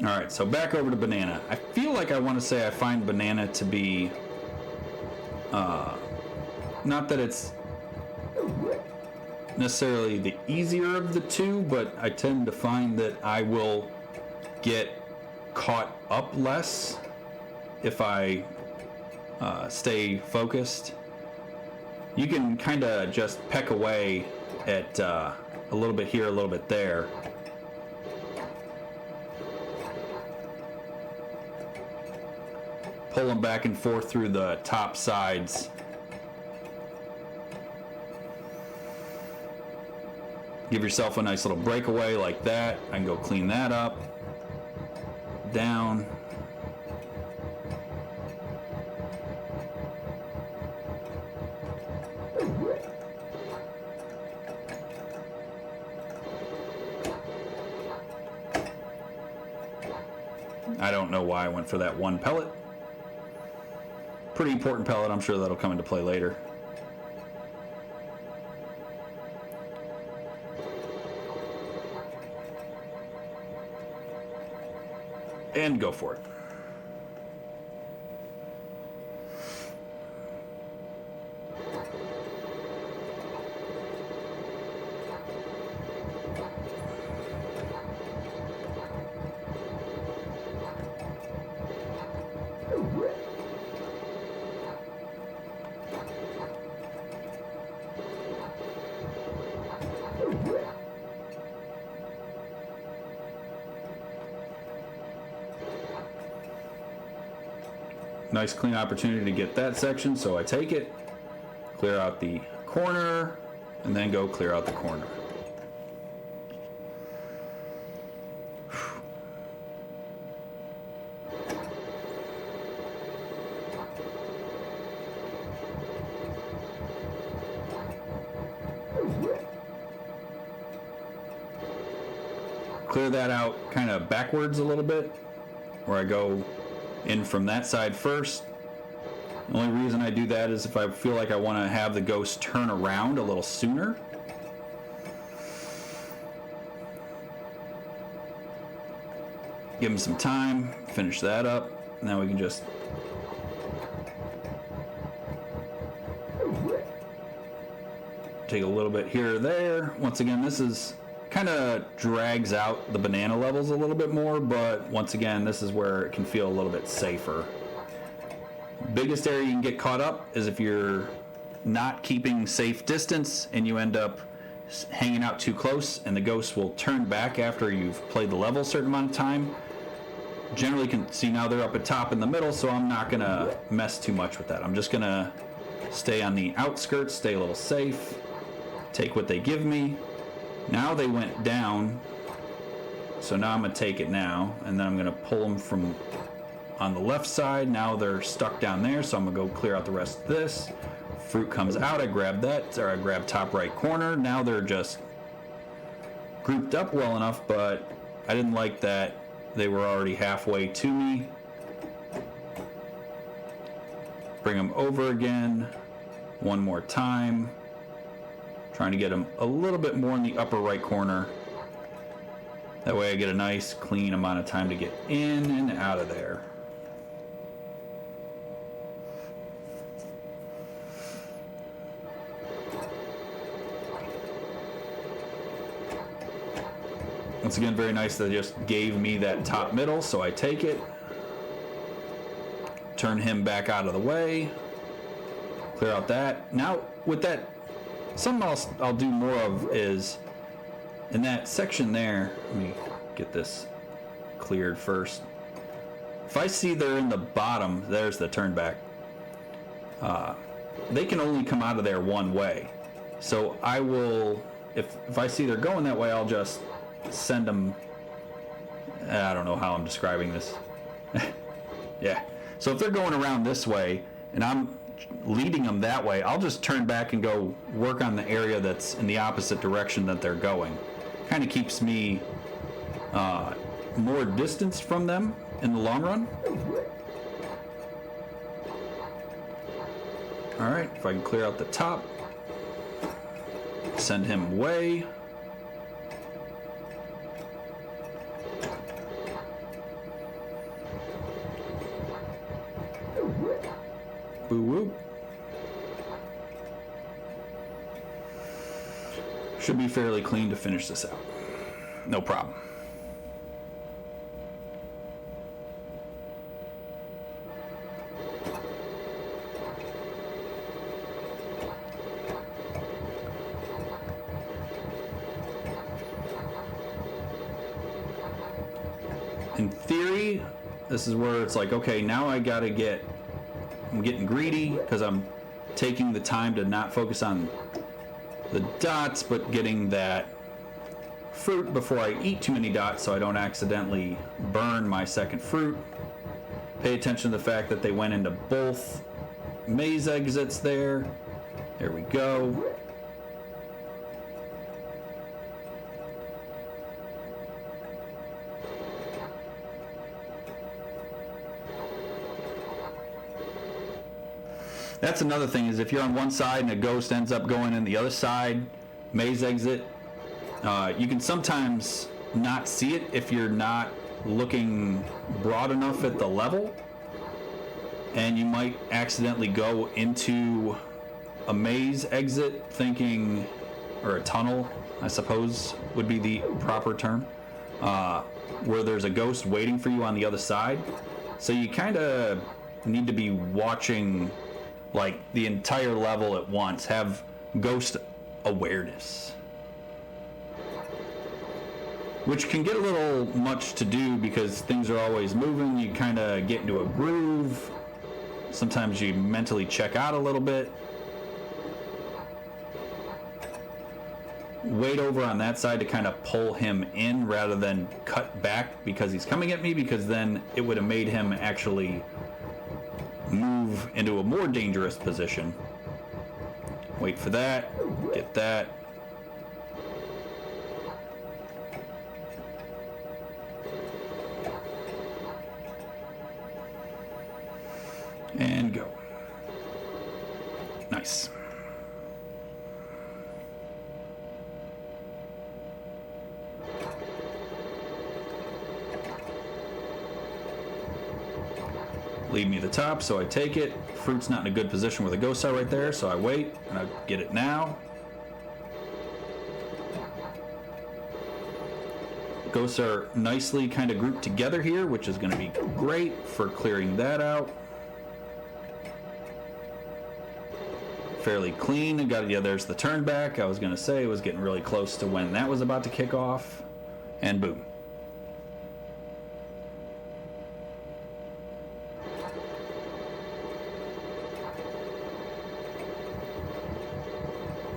All right, so back over to banana. I feel like I want to say I find banana to be, not that it's necessarily the easier of the two, but I tend to find that I will get caught up less if I stay focused. You can kind of just peck away at a little bit here, a little bit there. Pull them back and forth through the top sides. Give yourself a nice little breakaway like that. I can go clean that up. Down. I don't know why I went for that one pellet. Pretty important pellet. I'm sure that'll come into play later. And go for it. nice clean opportunity to get that section, so I take it, clear out the corner, and then go clear out the corner. Clear that out kind of backwards a little bit, where I go in from that side first. The only reason I do that is if I feel like I want to have the ghost turn around a little sooner. Give him some time, finish that up. Now we can just take a little bit here or there. Once again, this is kind of drags out the banana levels a little bit more, but once again, this is where it can feel a little bit safer. Biggest area you can get caught up is if you're not keeping safe distance and you end up hanging out too close, and the ghost will turn back after you've played the level a certain amount of time. Generally can see now they're up at top in the middle, so I'm not gonna mess too much with that. I'm just gonna stay on the outskirts, stay a little safe, take what they give me. Now they went down, so now I'm going to take it now, and then I'm going to pull them from on the left side. Now they're stuck down there, so I'm going to go clear out the rest of this. Fruit comes out, I grab that, or I grab top right corner. Now they're just grouped up well enough, but I didn't like that they were already halfway to me. Bring them over again, one more time. Trying to get them a little bit more in the upper right corner. That way I get a nice clean amount of time to get in and out of there. Once again, very nice that they just gave me that top middle, so I take it. Turn him back out of the way. Clear out that. Now with that, something else I'll do more of is in that section there. Let me get this cleared first. If I see they're in the bottom, there's the turn back. They can only come out of there one way. So I will, if I see they're going that way, I'll just send them. I don't know how I'm describing this. Yeah. So if they're going around this way and I'm leading them that way, I'll just turn back and go work on the area that's in the opposite direction that they're going. Kind of keeps me more distance from them in the long run. Alright, if I can clear out the top, send him away. Boo whoop. Should be fairly clean to finish this out. No problem. In theory, this is where it's like, okay, now I'm getting greedy because I'm taking the time to not focus on the dots, but getting that fruit before I eat too many dots so I don't accidentally burn my second fruit. Pay attention to the fact that they went into both maze exits there. There we go. That's another thing, is if you're on one side and a ghost ends up going in the other side, maze exit, you can sometimes not see it if you're not looking broad enough at the level, and you might accidentally go into a maze exit thinking, or a tunnel, I suppose would be the proper term, where there's a ghost waiting for you on the other side. So you kind of need to be watching like the entire level at once, have ghost awareness, which can get a little much to do because things are always moving. You kind of get into a groove Sometimes you mentally check out a little bit. Wait over on that side to kind of pull him in rather than cut back because he's coming at me, because then it would have made him actually move into a more dangerous position. Wait for that. Get that. And go. Nice. Lead me to the top, so I take it. Fruit's not in a good position with a ghost star right there, so I wait, and I get it now. Ghosts are nicely kind of grouped together here, which is going to be great for clearing that out. Fairly clean. I got it. Yeah, there's the turn back. I was going to say it was getting really close to when that was about to kick off. And boom.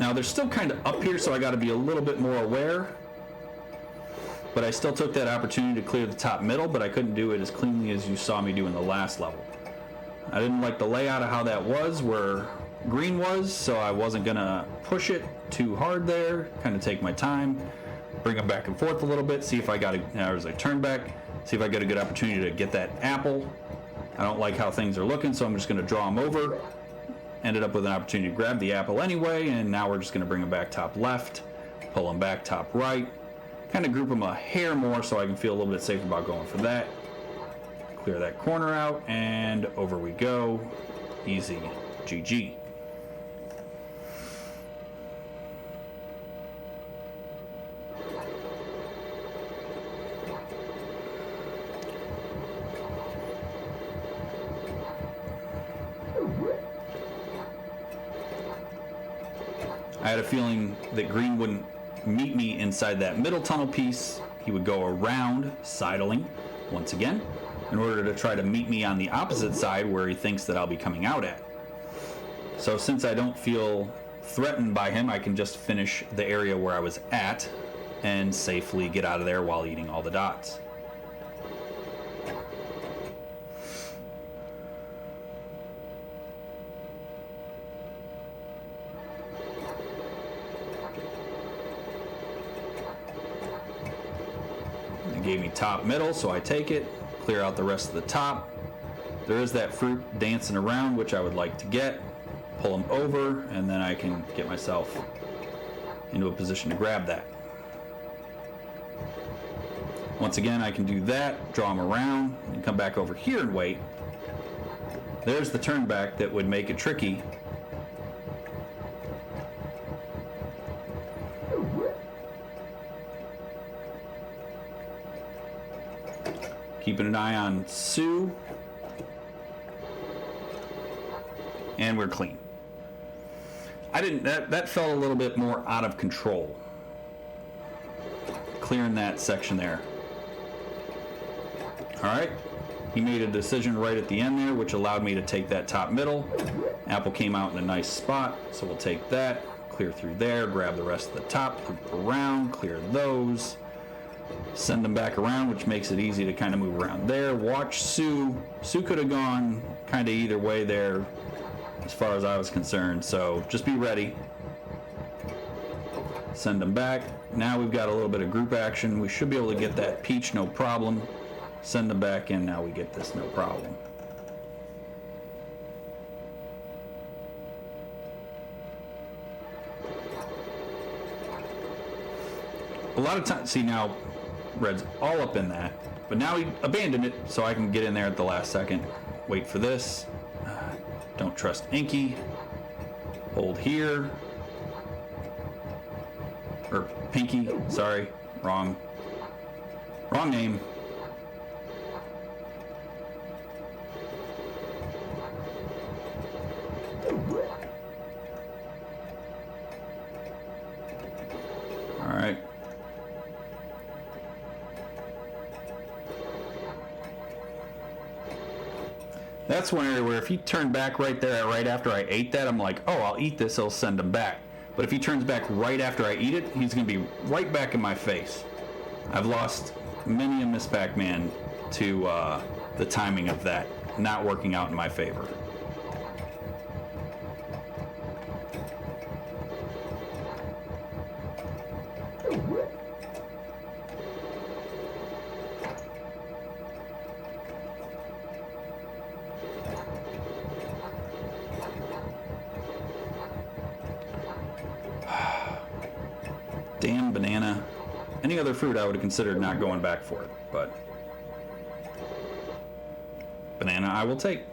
Now they're still kind of up here, so I got to be a little bit more aware. But I still took that opportunity to clear the top middle, but I couldn't do it as cleanly as you saw me do in the last level. I didn't like the layout of how that was, where green was, so I wasn't going to push it too hard there. Kind of take my time, bring them back and forth a little bit, see if I got as I turn back, see if I get a good opportunity to get that apple. I don't like how things are looking, so I'm just going to draw them over. Ended up with an opportunity to grab the apple anyway, and now we're just going to bring them back top left, pull them back top right, kind of group them a hair more so I can feel a little bit safer about going for that. Clear that corner out, and over we go. Easy. GG. I had a feeling that green wouldn't meet me inside that middle tunnel piece. He would go around, sidling, once again, in order to try to meet me on the opposite side where he thinks that I'll be coming out at. So since I don't feel threatened by him, I can just finish the area where I was at and safely get out of there while eating all the dots. Gave me top middle, so I take it, clear out the rest of the top. There is that fruit dancing around, which I would like to get, pull them over, and then I can get myself into a position to grab that. Once again, I can do that, draw them around, and come back over here and wait. There's the turn back that would make it tricky. Keeping an eye on Sue. And we're clean. That felt a little bit more out of control. Clearing that section there. Alright. He made a decision right at the end there, which allowed me to take that top middle. Apple came out in a nice spot, so we'll take that, clear through there, grab the rest of the top, loop around, clear those. Send them back around, which makes it easy to kind of move around there. Watch Sue. Sue could have gone kind of either way there as far as I was concerned, so just be ready. Send them back. Now we've got a little bit of group action. We should be able to get that peach, no problem. Send them back in. Now we get this, no problem. A lot of times, see now, red's all up in that, but now he abandoned it, so I can get in there at the last second. Wait for this. Don't trust Inky. Hold here. Or Pinky, sorry, wrong name. All right. That's one area where if he turned back right there, right after I ate that, I'm like, oh, I'll eat this, I'll send him back. But if he turns back right after I eat it, he's going to be right back in my face. I've lost many a Miss Pac-Man to the timing of that not working out in my favor. Damn banana. Any other fruit I would have considered not going back for it, but banana I will take.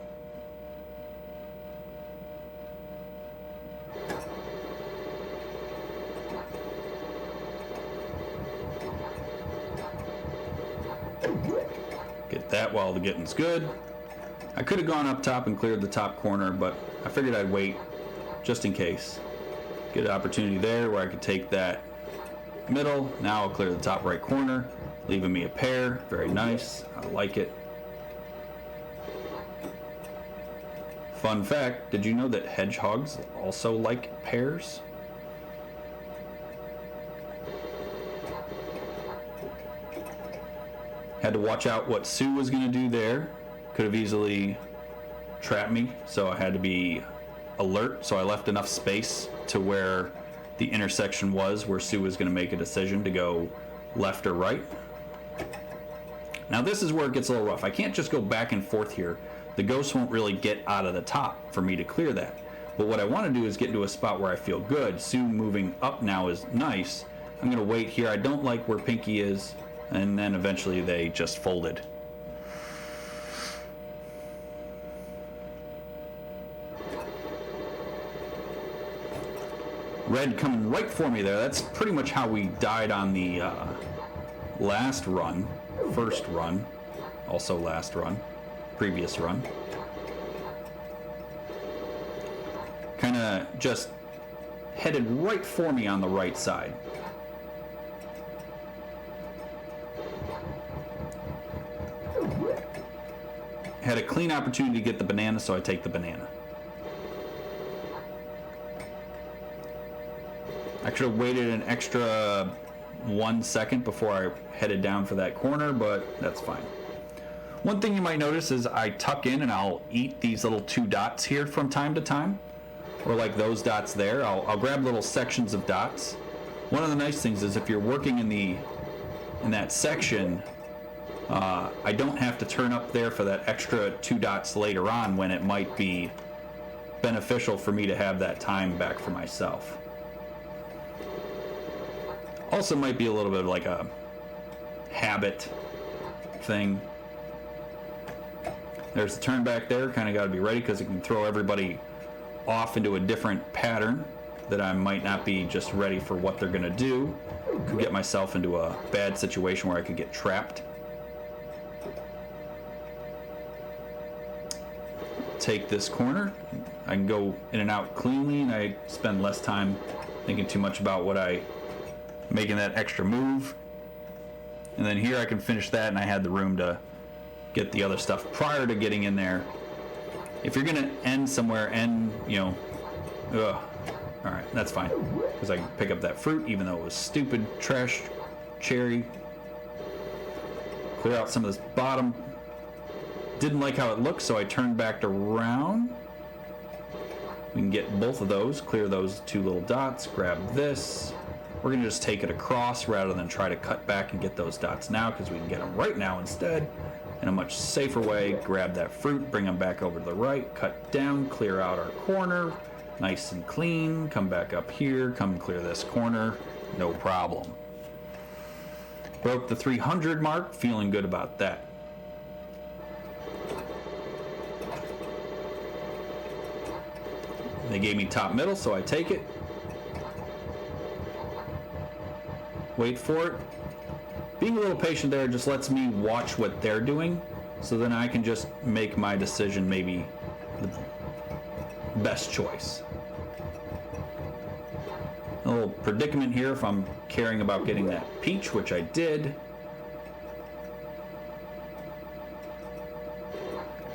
Get that while the getting's good. I could have gone up top and cleared the top corner, but I figured I'd wait just in case. Get an opportunity there where I could take that middle. Now I'll clear the top right corner, leaving me a pair. Very nice. I like it. Fun fact, did you know that hedgehogs also like pears? Had to watch out what Sue was going to do there. Could have easily trapped me, so I had to be alert. So I left enough space to where the intersection was where Sue was going to make a decision to go left or right. Now this is where it gets a little rough. I can't just go back and forth here. The ghost won't really get out of the top for me to clear that. But what I want to do is get into a spot where I feel good. Sue moving up now is nice. I'm going to wait here. I don't like where Pinky is. And then eventually they just folded. Red coming right for me there. That's pretty much how we died on the last run. First run. Also last run. Previous run. Kind of just headed right for me on the right side. Had a clean opportunity to get the banana, so I take the banana. I should have waited an extra 1 second before I headed down for that corner, but that's fine. One thing you might notice is I tuck in and I'll eat these little 2 dots here from time to time, or like those dots there. I'll grab little sections of dots. One of the nice things is if you're working in that section, I don't have to turn up there for that extra 2 dots later on when it might be beneficial for me to have that time back for myself. Also might be a little bit of like a habit thing. There's the turn back there. Kind of got to be ready because it can throw everybody off into a different pattern that I might not be just ready for what they're going to do. Could get myself into a bad situation where I could get trapped. Take this corner. I can go in and out cleanly, and I spend less time thinking too much about making that extra move. And then here I can finish that, and I had the room to get the other stuff prior to getting in there. If you're gonna end somewhere, all right, that's fine, because I can pick up that fruit even though it was stupid trash cherry. Clear out some of this bottom. Didn't like how it looked, so I turned back around. We can get both of those, clear those 2 little dots, grab this. We're gonna just take it across rather than try to cut back and get those dots now, because we can get them right now instead in a much safer way. Grab that fruit, bring them back over to the right, cut down, clear out our corner, nice and clean. Come back up here, come clear this corner, no problem. Broke the 300 mark, feeling good about that. They gave me top middle, so I take it. Wait for it. Being a little patient there just lets me watch what they're doing, so then I can just make my decision, maybe the best choice. A little predicament here if I'm caring about getting that peach, which I did.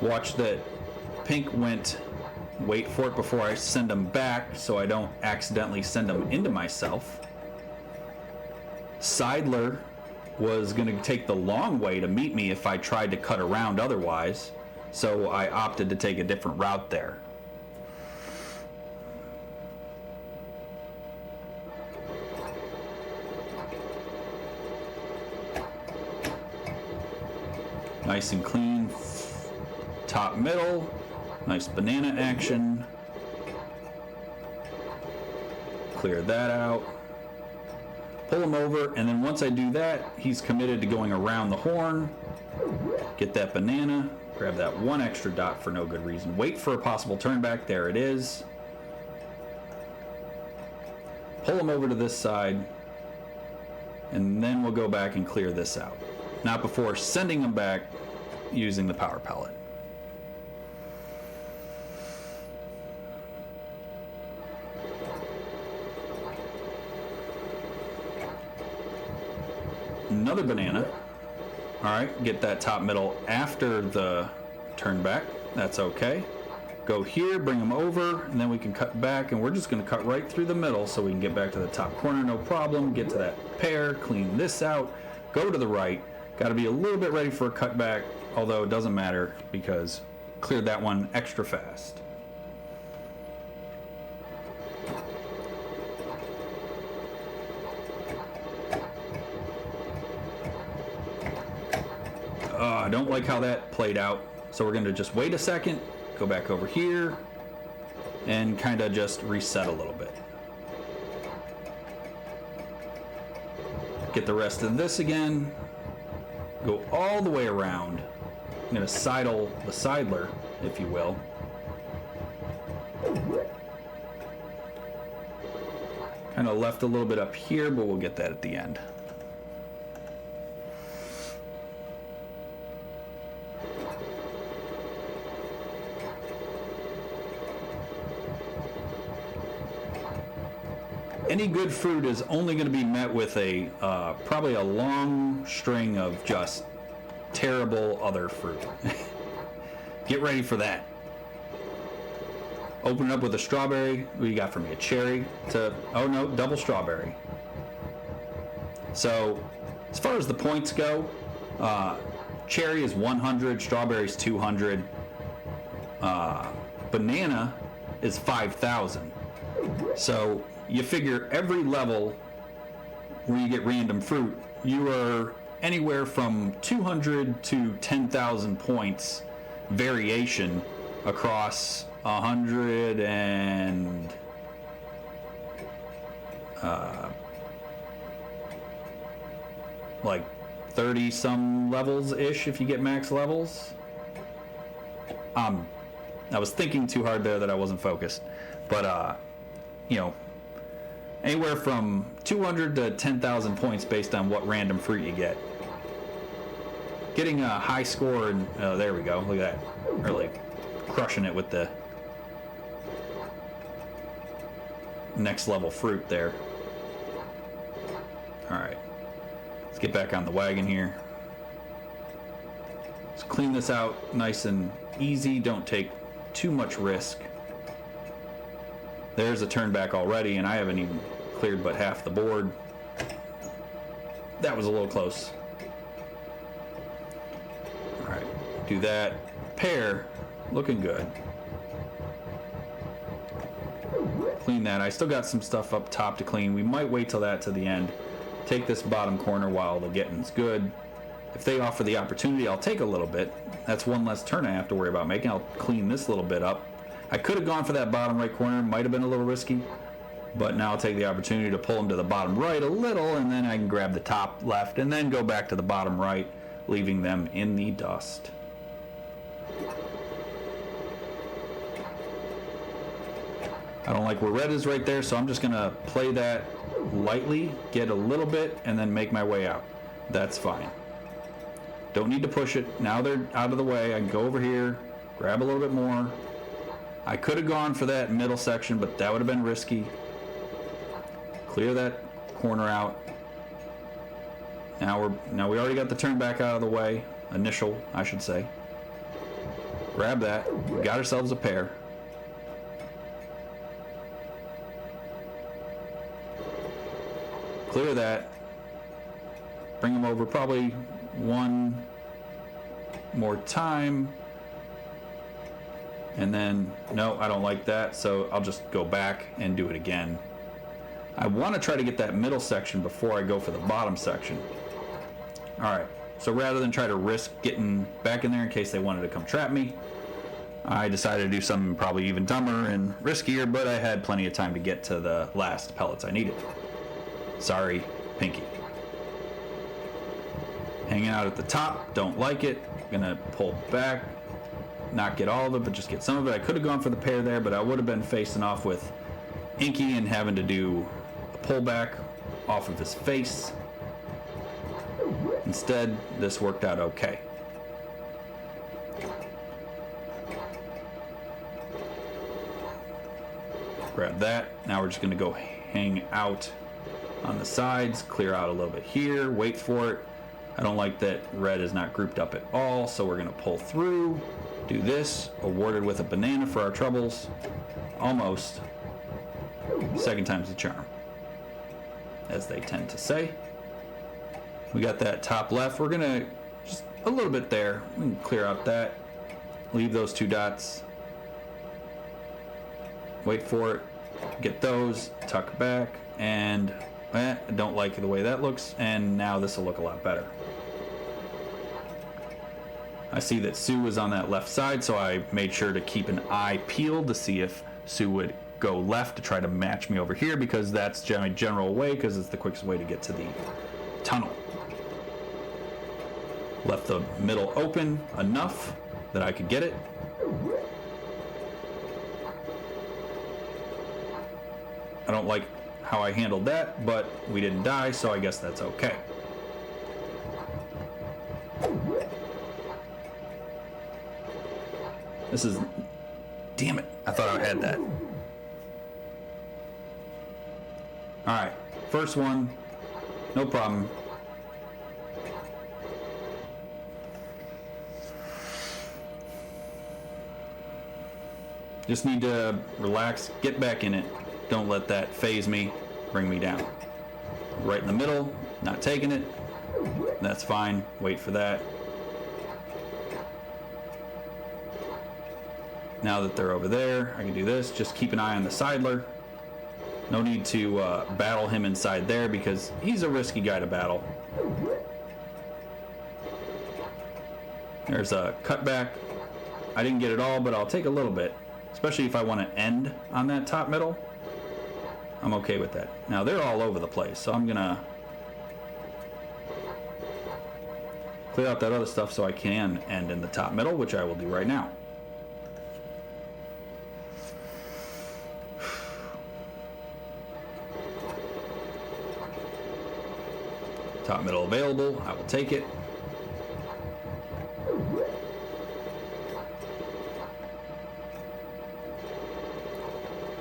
Watch that pink went, wait for it before I send them back so I don't accidentally send them into myself. Seidler was going to take the long way to meet me if I tried to cut around otherwise, so I opted to take a different route there. Nice and clean, top middle, nice banana action. Clear that out. Pull him over, and then once I do that, he's committed to going around the horn. Get that banana, grab that one extra dot for no good reason. Wait for a possible turn back, there it is. Pull him over to this side, and then we'll go back and clear this out. Not before sending him back using the power pellet. Another banana. Alright, get that top middle after the turn back. That's okay. Go here, bring them over, and then we can cut back, and we're just going to cut right through the middle so we can get back to the top corner, no problem. Get to that pair, clean this out, go to the right. Got to be a little bit ready for a cutback, although it doesn't matter because cleared that one extra fast. I don't like how that played out, so we're going to just wait a second, go back over here, and kind of just reset a little bit. Get the rest of this again. Go all the way around. I'm going to sidle the Seidler, if you will. Kind of left a little bit up here, but we'll get that at the end. Any good fruit is only going to be met with a probably a long string of just terrible other fruit. Get ready for that. Open it up with a strawberry. What do you got for me? A cherry to, oh no, double strawberry. So as far as the points go, cherry is 100, strawberry is 200, banana is 5,000. So you figure every level where you get random fruit, you are anywhere from 200 to 10,000 points variation across 100 and like 30 some levels ish if you get max levels. I was thinking too hard there that I wasn't focused, but you know, anywhere from 200 to 10,000 points based on what random fruit you get. Getting a high score, and there we go. Look at that. Really crushing it with the next level fruit there. Alright. Let's get back on the wagon here. Let's clean this out nice and easy. Don't take too much risk. There's a turn back already, and I haven't even cleared but half the board. That was a little close. Alright, do that. Pair, looking good. Clean that. I still got some stuff up top to clean. We might wait till that to the end. Take this bottom corner while the getting's good. If they offer the opportunity, I'll take a little bit. That's one less turn I have to worry about making. I'll clean this little bit up. I could have gone for that bottom right corner, might have been a little risky, but now I'll take the opportunity to pull them to the bottom right a little, and then I can grab the top left and then go back to the bottom right, leaving them in the dust. I don't like where red is right there, so I'm just going to play that lightly, get a little bit, and then make my way out. That's fine. Don't need to push it. Now they're out of the way. I can go over here, grab a little bit more. I could have gone for that middle section, but that would have been risky. Clear that corner out. Now we already got the turn back out of the way. Initial, I should say. Grab that. We got ourselves a pair. Clear that. Bring them over probably one more time. And then, no, I don't like that, so I'll just go back and do it again. I want to try to get that middle section before I go for the bottom section. All right, so rather than try to risk getting back in there in case they wanted to come trap me, I decided to do something probably even dumber and riskier, but I had plenty of time to get to the last pellets I needed. Sorry, Pinky. Hanging out at the top, don't like it. Gonna pull back, not get all of it, but just get some of it. I could have gone for the pair there, but I would have been facing off with Inky and having to do a pullback off of his face. Instead, this worked out okay. Grab that. Now we're just gonna go hang out on the sides, clear out a little bit here, wait for it. I don't like that red is not grouped up at all, so we're gonna pull through, do this, awarded with a banana for our troubles. Almost. Second time's the charm, as they tend to say. We got that top left. We're gonna just a little bit there. We can clear out that, leave those two dots, wait for it, get those, tuck back, and I don't like the way that looks, and now this will look a lot better. I see that Sue is on that left side, so I made sure to keep an eye peeled to see if Sue would go left to try to match me over here, because that's my general way, because it's the quickest way to get to the tunnel. Left the middle open enough that I could get it. I don't like how I handled that, but we didn't die, so I guess that's okay. This is... Damn it. I thought I had that. Alright. First one. No problem. Just need to relax, get back in it. Don't let that phase me, bring me down. Right in the middle, not taking it. That's fine. Wait for that. Now that they're over there, I can do this. Just keep an eye on the sidler. No need to battle him inside there because he's a risky guy to battle. There's a cutback. I didn't get it all, but I'll take a little bit, especially if I want to end on that top middle. I'm okay with that. Now they're all over the place, so I'm gonna clear out that other stuff so I can end in the top middle, which I will do right now. Top middle available, I will take it.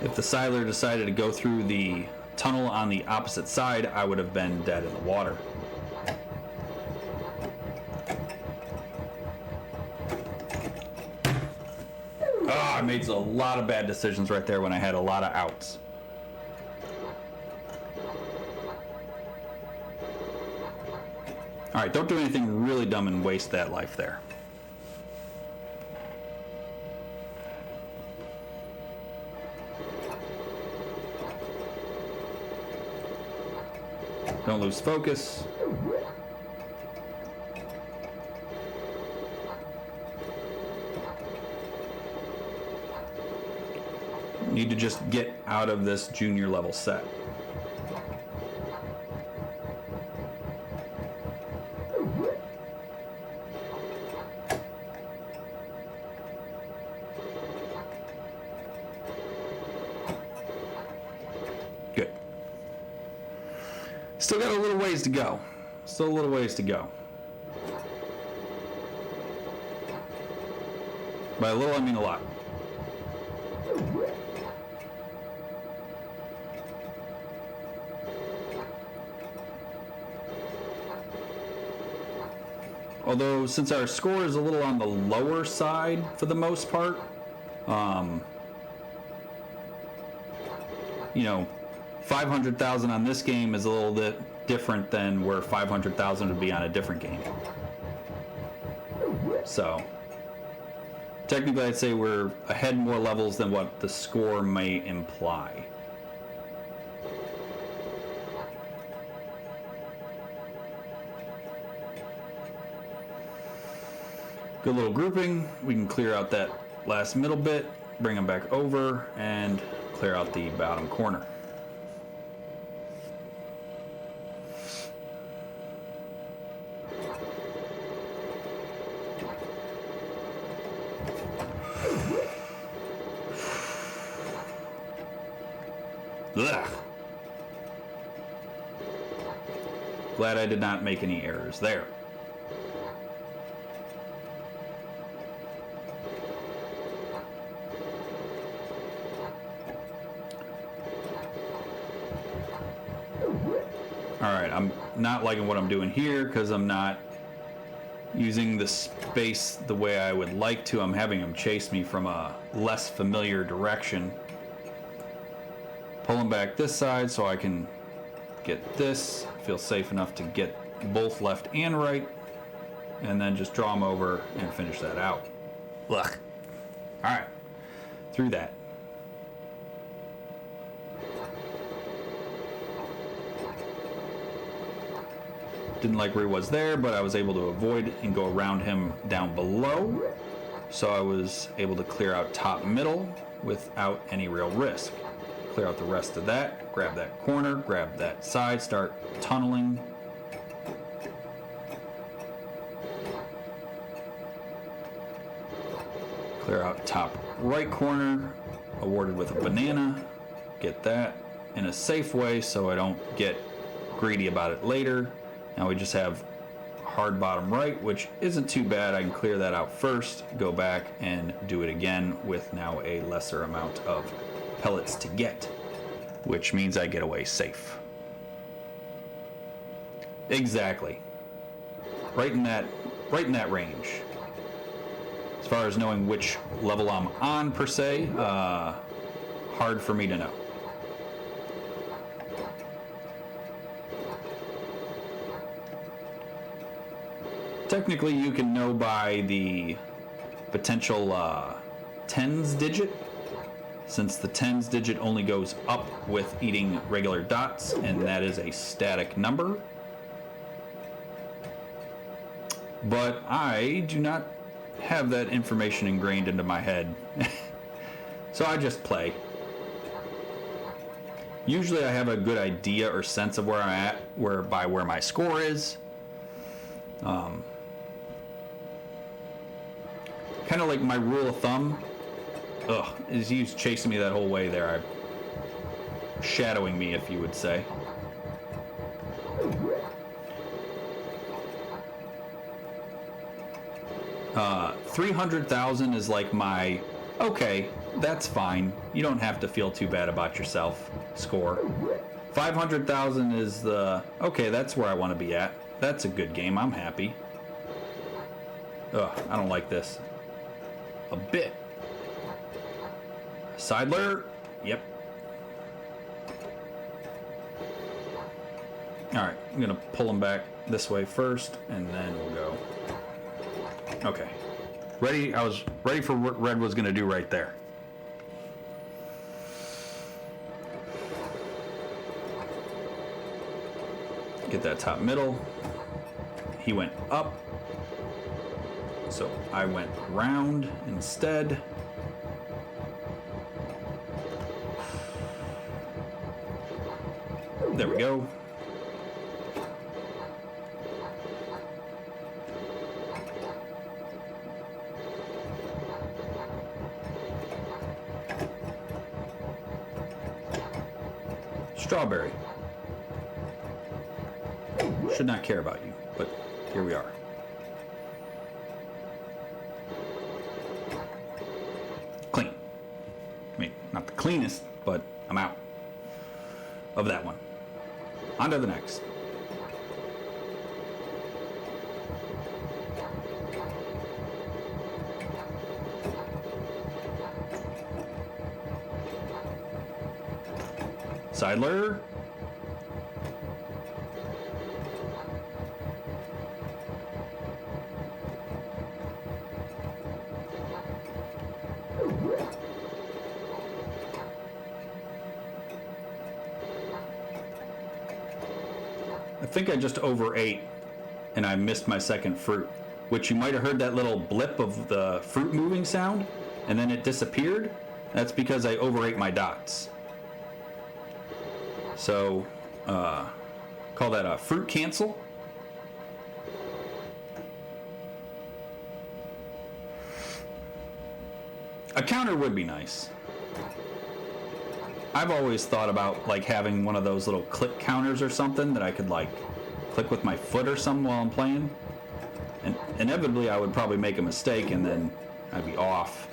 If the Siler decided to go through the tunnel on the opposite side, I would have been dead in the water. Oh, I made a lot of bad decisions right there when I had a lot of outs. Alright, don't do anything really dumb and waste that life there. Don't lose focus. Need to just get out of this junior level set. Good. Still got a little ways to go. Still a little ways to go. By a little, I mean a lot. Although, since our score is a little on the lower side for the most part, you know, 500,000 on this game is a little bit different than where 500,000 would be on a different game. So, technically I'd say we're ahead more levels than what the score may imply. Good little grouping. We can clear out that last middle bit, bring them back over, and clear out the bottom corner. Ugh. Glad I did not make any errors there. Alright, I'm not liking what I'm doing here because I'm not using the space the way I would like to. I'm having him chase me from a less familiar direction. Pulling back this side so I can get this. Feel safe enough to get both left and right. And then just draw them over and finish that out. Ugh. Alright. Through that. Didn't like where he was there, but I was able to avoid and go around him down below. So I was able to clear out top middle without any real risk. Clear out the rest of that, grab that corner, grab that side, start tunneling. Clear out top right corner, awarded with a banana. Get that in a safe way so I don't get greedy about it later. Now we just have hard bottom right, which isn't too bad. I can clear that out first, go back and do it again with now a lesser amount of pellets to get, which means I get away safe. Exactly. Right in that range. As far as knowing which level I'm on per se, hard for me to know. Technically, you can know by the potential tens digit, since the tens digit only goes up with eating regular dots, and that is a static number. But I do not have that information ingrained into my head, so I just play. Usually I have a good idea or sense of where I'm at, where my score is. Kind of like my rule of thumb, is he was chasing me that whole way there. Shadowing me, if you would say. Uh, 300,000 is like my, okay, that's fine. You don't have to feel too bad about yourself score. 500,000 is the, okay, that's where I want to be at. That's a good game. I'm happy. Ugh, I don't like this. A bit. Sidler? Yep. Alright, I'm gonna pull him back this way first, and then we'll go. Okay. Ready? I was ready for what Red was gonna do right there. Get that top middle. He went up. So I went round instead. There we go. Strawberry. Should not care about you, but here we are. Clean. I mean, not the cleanest, but I'm out of that one. On to the next. Seidler. I think I just overate and I missed my second fruit, which you might have heard that little blip of the fruit moving sound and then it disappeared. That's because I overate my dots. So call that a fruit cancel. A counter would be nice. I've always thought about like having one of those little click counters or something that I could like click with my foot or something while I'm playing. And inevitably I would probably make a mistake and then I'd be off.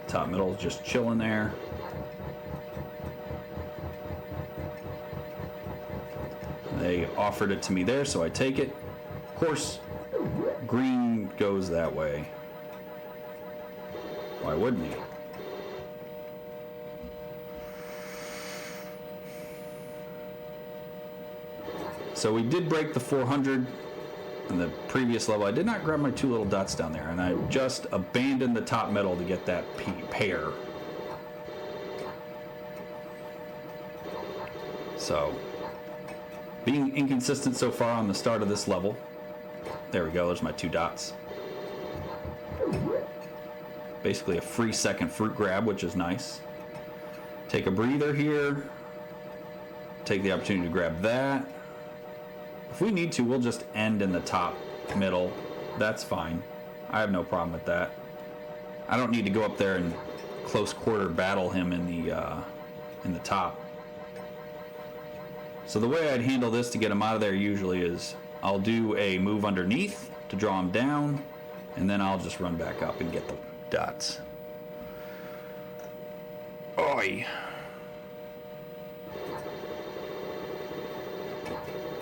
Top middle is just chilling there. They offered it to me there, so I take it. Of course, green goes that way. Why wouldn't he? So we did break the 400 in the previous level. I did not grab my two little dots down there, and I just abandoned the top middle to get that pair. So, being inconsistent so far on the start of this level. There we go, there's my two dots. Basically a free second fruit grab, which is nice. Take a breather here. Take the opportunity to grab that. If we need to, we'll just end in the top middle. That's fine. I have no problem with that. I don't need to go up there and close quarter battle him in the top. So the way I'd handle this to get him out of there usually is I'll do a move underneath to draw him down, and then I'll just run back up and get the dots. Oi!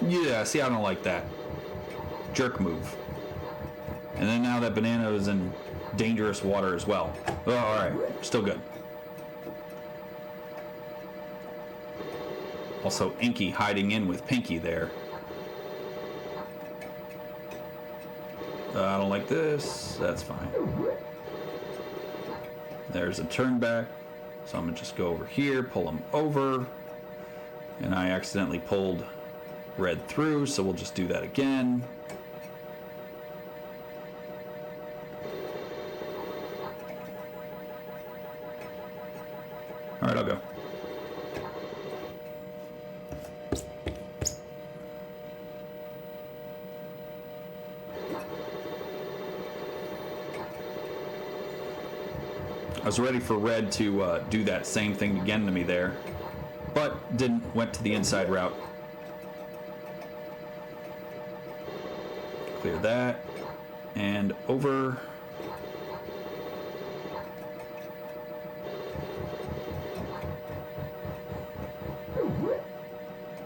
Yeah, see, I don't like that. Jerk move. And then now that banana is in dangerous water as well. Oh, alright, still good. Also, Inky hiding in with Pinky there. I don't like this. That's fine. There's a turn back. So I'm going to just go over here, pull him over. And I accidentally pulled red through, so we'll just do that again. All right, I'll go. I was ready for red to do that same thing again to me there, but didn't. Went to the inside route. Clear that, and over.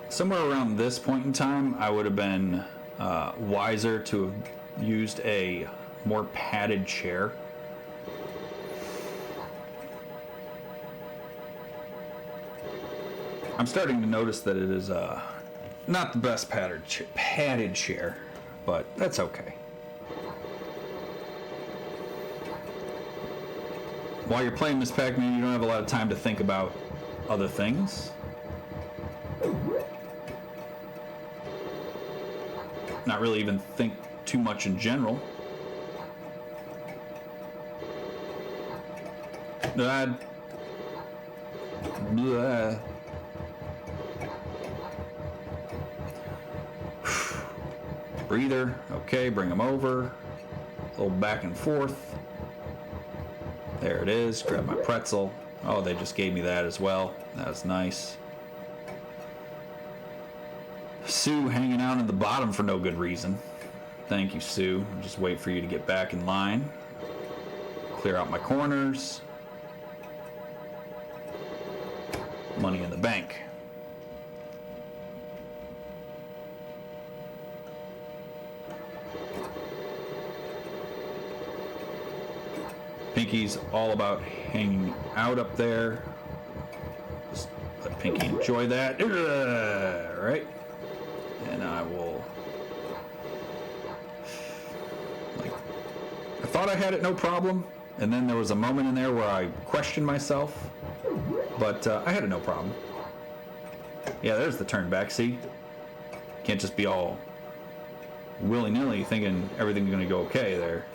Somewhere around this point in time, I would have been wiser to have used a more padded chair. I'm starting to notice that it is not the best padded chair, but that's okay. While you're playing Miss Pac-Man, you don't have a lot of time to think about other things. Not really even think too much in general. Blah. Breather. Okay, bring him over. A little back and forth. There it is. Grab my pretzel. Oh, they just gave me that as well. That's nice. Sue hanging out in the bottom for no good reason. Thank you, Sue. I'll just wait for you to get back in line. Clear out my corners. Money in the bank. Pinky's all about hanging out up there. Just let Pinky enjoy that. Right? And I will... I thought I had it no problem, and then there was a moment in there where I questioned myself, but I had it no problem. Yeah, there's the turn back, see? Can't just be all willy-nilly thinking everything's going to go okay there.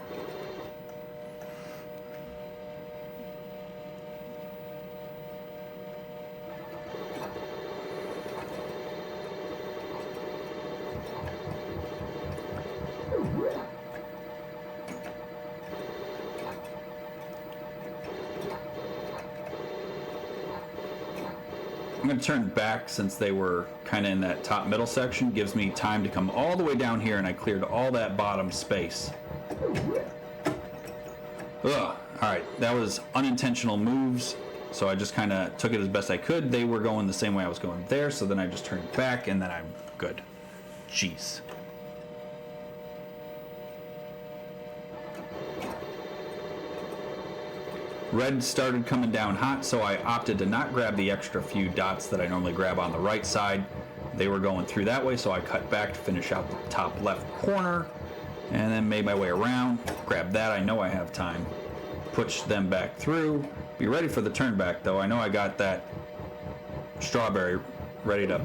I'm going to turn back since they were kind of in that top middle section. Gives me time to come all the way down here, and I cleared all that bottom space. Ugh. Alright, that was unintentional moves, so I just kind of took it as best I could. They were going the same way I was going there, so then I just turned back, and then I'm good. Jeez. Red started coming down hot, so I opted to not grab the extra few dots that I normally grab on the right side. They were going through that way, so I cut back to finish out the top left corner, and then made my way around, grab that. I know I have time. Push them back through. Be ready for the turn back, though. I know I got that strawberry ready to... I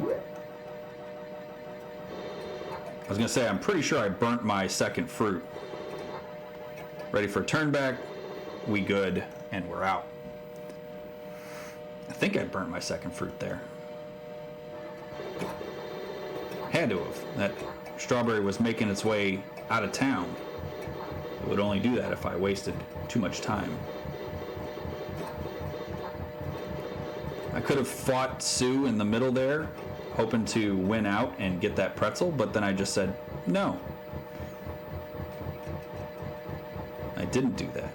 was going to say, I'm pretty sure I burnt my second fruit. Ready for turn back. We good. And we're out. I think I burnt my second fruit there. Had to have. That strawberry was making its way out of town. It would only do that if I wasted too much time. I could have fought Sue in the middle there, hoping to win out and get that pretzel, but then I just said, no. I didn't do that.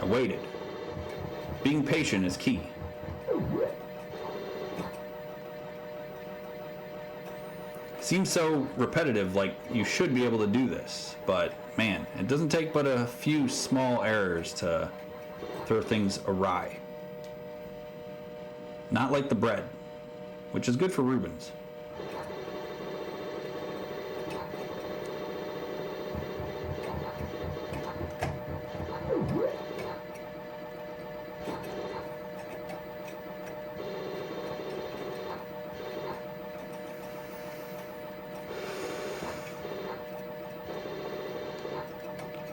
I waited. Being patient is key. Seems so repetitive, like you should be able to do this, but man, it doesn't take but a few small errors to throw things awry. Not like the bread, which is good for Rubens.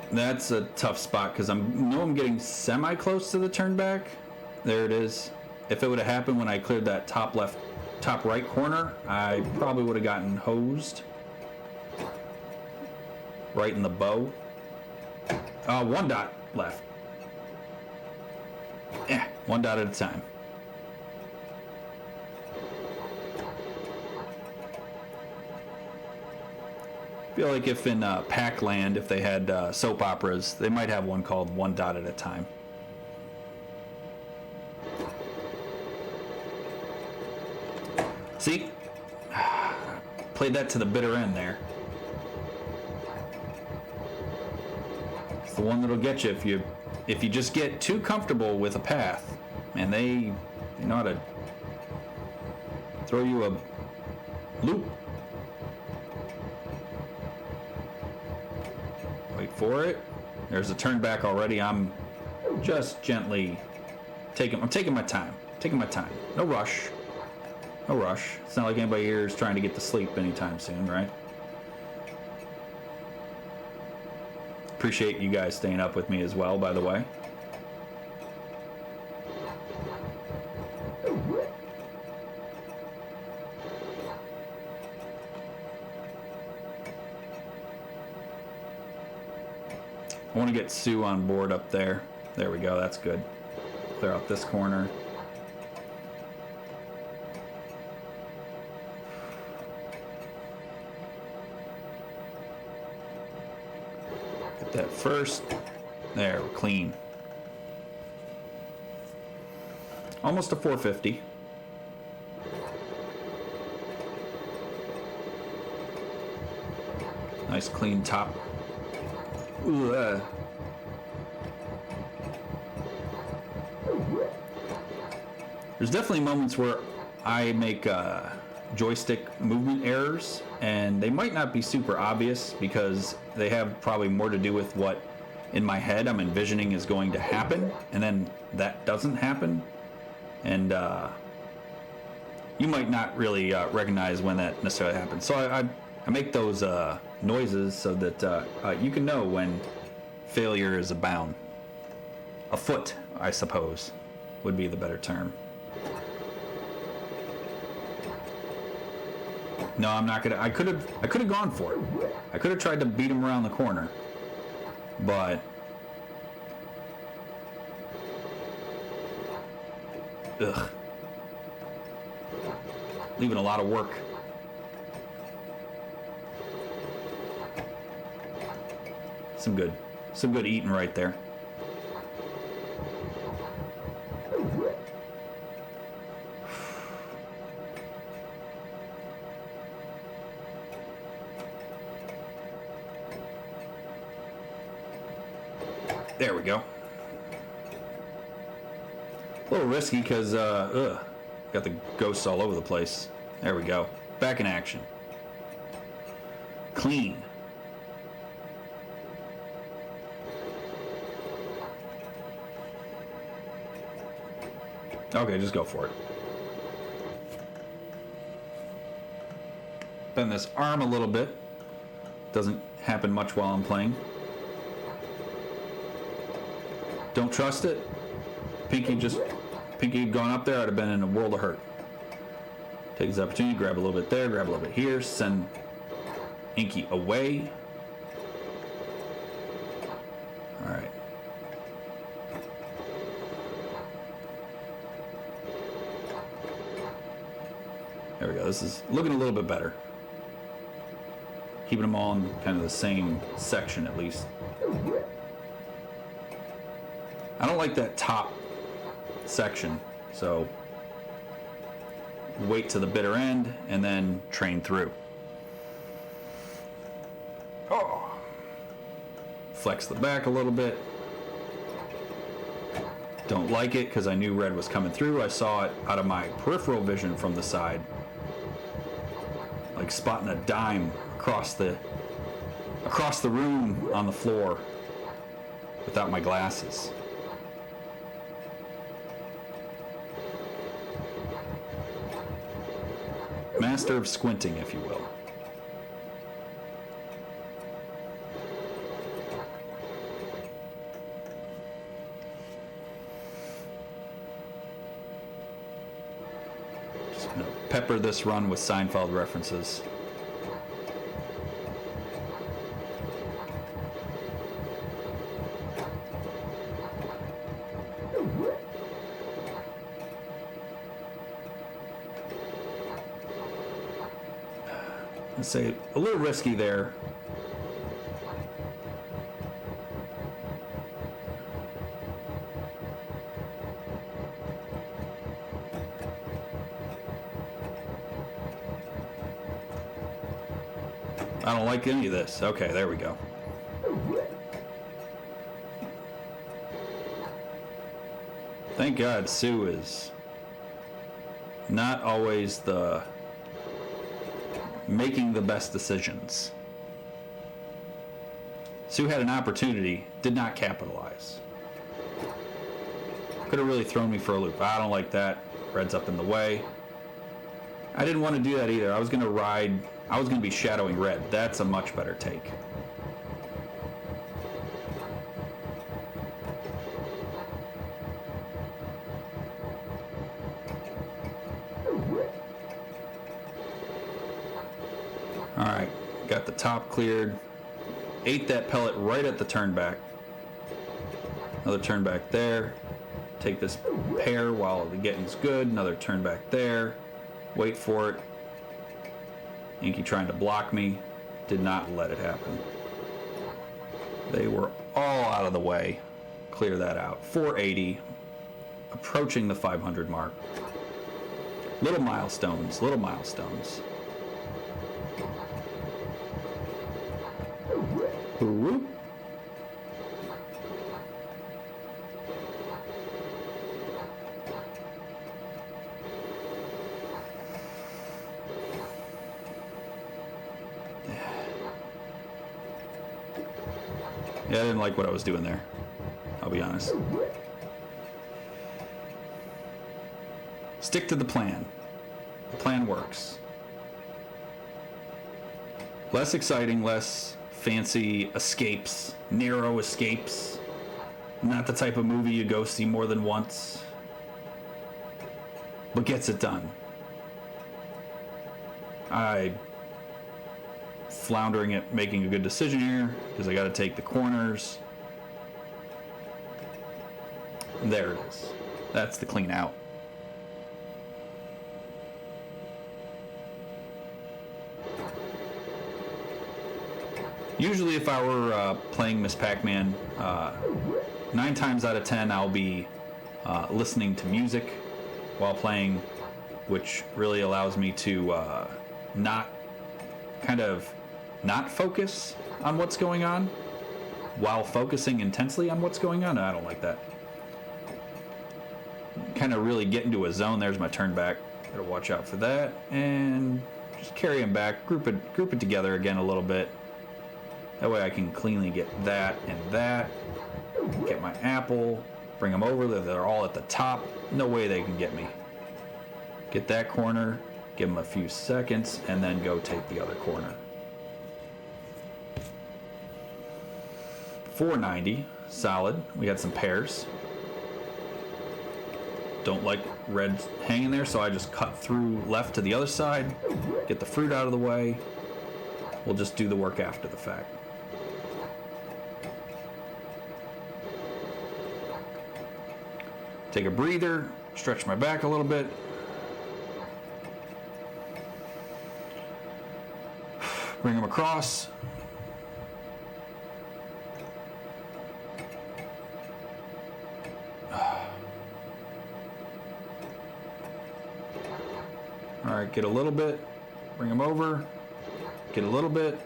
That's a tough spot because I'm getting semi-close to the turn back. There it is. If it would have happened when I cleared that top right corner, I probably would have gotten hosed. Right in the bow. One dot left. One dot at a time. I feel like if in Pac-Land, if they had soap operas, they might have one called One Dot at a Time. See? Played that to the bitter end there. It's the one that'll get you if you just get too comfortable with a path. Man, they know how to throw you a loop. Wait for it. There's a turn back already. I'm just gently taking my time. Taking my time. No rush. No rush. It's not like anybody here is trying to get to sleep anytime soon, right? Appreciate you guys staying up with me as well, by the way. I want to get Sue on board up there. There we go, that's good. Clear out this corner. Get that first. There, we're clean. Almost a 450. Nice clean top. Ooh, There's definitely moments where I make joystick movement errors, and they might not be super obvious because they have probably more to do with what in my head I'm envisioning is going to happen, and then that doesn't happen. And you might not really recognize when that necessarily happens. So I make those noises so that you can know when failure is abound. Afoot, I suppose, would be the better term. No, I'm not gonna. I could have gone for it. I could have tried to beat him around the corner, but ugh, leaving a lot of work. Some good eating right there. There we go. A little risky because, got the ghosts all over the place. There we go. Back in action. Clean. Okay, just go for it. Bend this arm a little bit. Doesn't happen much while I'm playing. Don't trust it. Pinky had gone up there, I'd have been in a world of hurt. Take this opportunity, grab a little bit there, grab a little bit here, send Inky away. Alright. There we go. This is looking a little bit better. Keeping them all in kind of the same section at least. I don't like that top section, so wait to the bitter end and then train through. Oh. Flex the back a little bit. Don't like it because I knew red was coming through. I saw it out of my peripheral vision from the side. Like spotting a dime across the room on the floor without my glasses. Master of squinting, if you will. Just gonna pepper this run with Seinfeld references. Let's say a little risky there. I don't like any of this. Okay, there we go. Thank God Sue is not always making the best decisions. Sue had an opportunity, did not capitalize. Could have really thrown me for a loop. I don't like that. Red's up in the way. I didn't want to do that either. I was going to be shadowing red. That's a much better take. Alright, got the top cleared. Ate that pellet right at the turn back. Another turn back there. Take this pair while the getting's good. Another turn back there. Wait for it. Inky trying to block me. Did not let it happen. They were all out of the way. Clear that out. 480. Approaching the 500 mark. Little milestones. Little milestones. Whoop. Yeah, I didn't like what I was doing there. I'll be honest. Stick to the plan. The plan works. Less exciting, less fancy escapes, narrow escapes. Not the type of movie you go see more than once, but gets it done. I floundering at making a good decision here because I got to take the corners. There it is. That's the clean out. Usually if I were playing Miss Pac-Man, 9 times out of 10 I'll be listening to music while playing, which really allows me to not focus on what's going on while focusing intensely on what's going on. I don't like that. Kind of really get into a zone. There's my turn back. Gotta watch out for that. And just carry them back. Group it together again a little bit. That way I can cleanly get that and that. Get my apple. Bring them over. They're all at the top. No way they can get me. Get that corner. Give them a few seconds. And then go take the other corner. 490. Solid. We had some pairs. Don't like red hanging there, so I just cut through left to the other side. Get the fruit out of the way. We'll just do the work after the fact. Take a breather, stretch my back a little bit. Bring them across. All right, get a little bit, bring them over, get a little bit.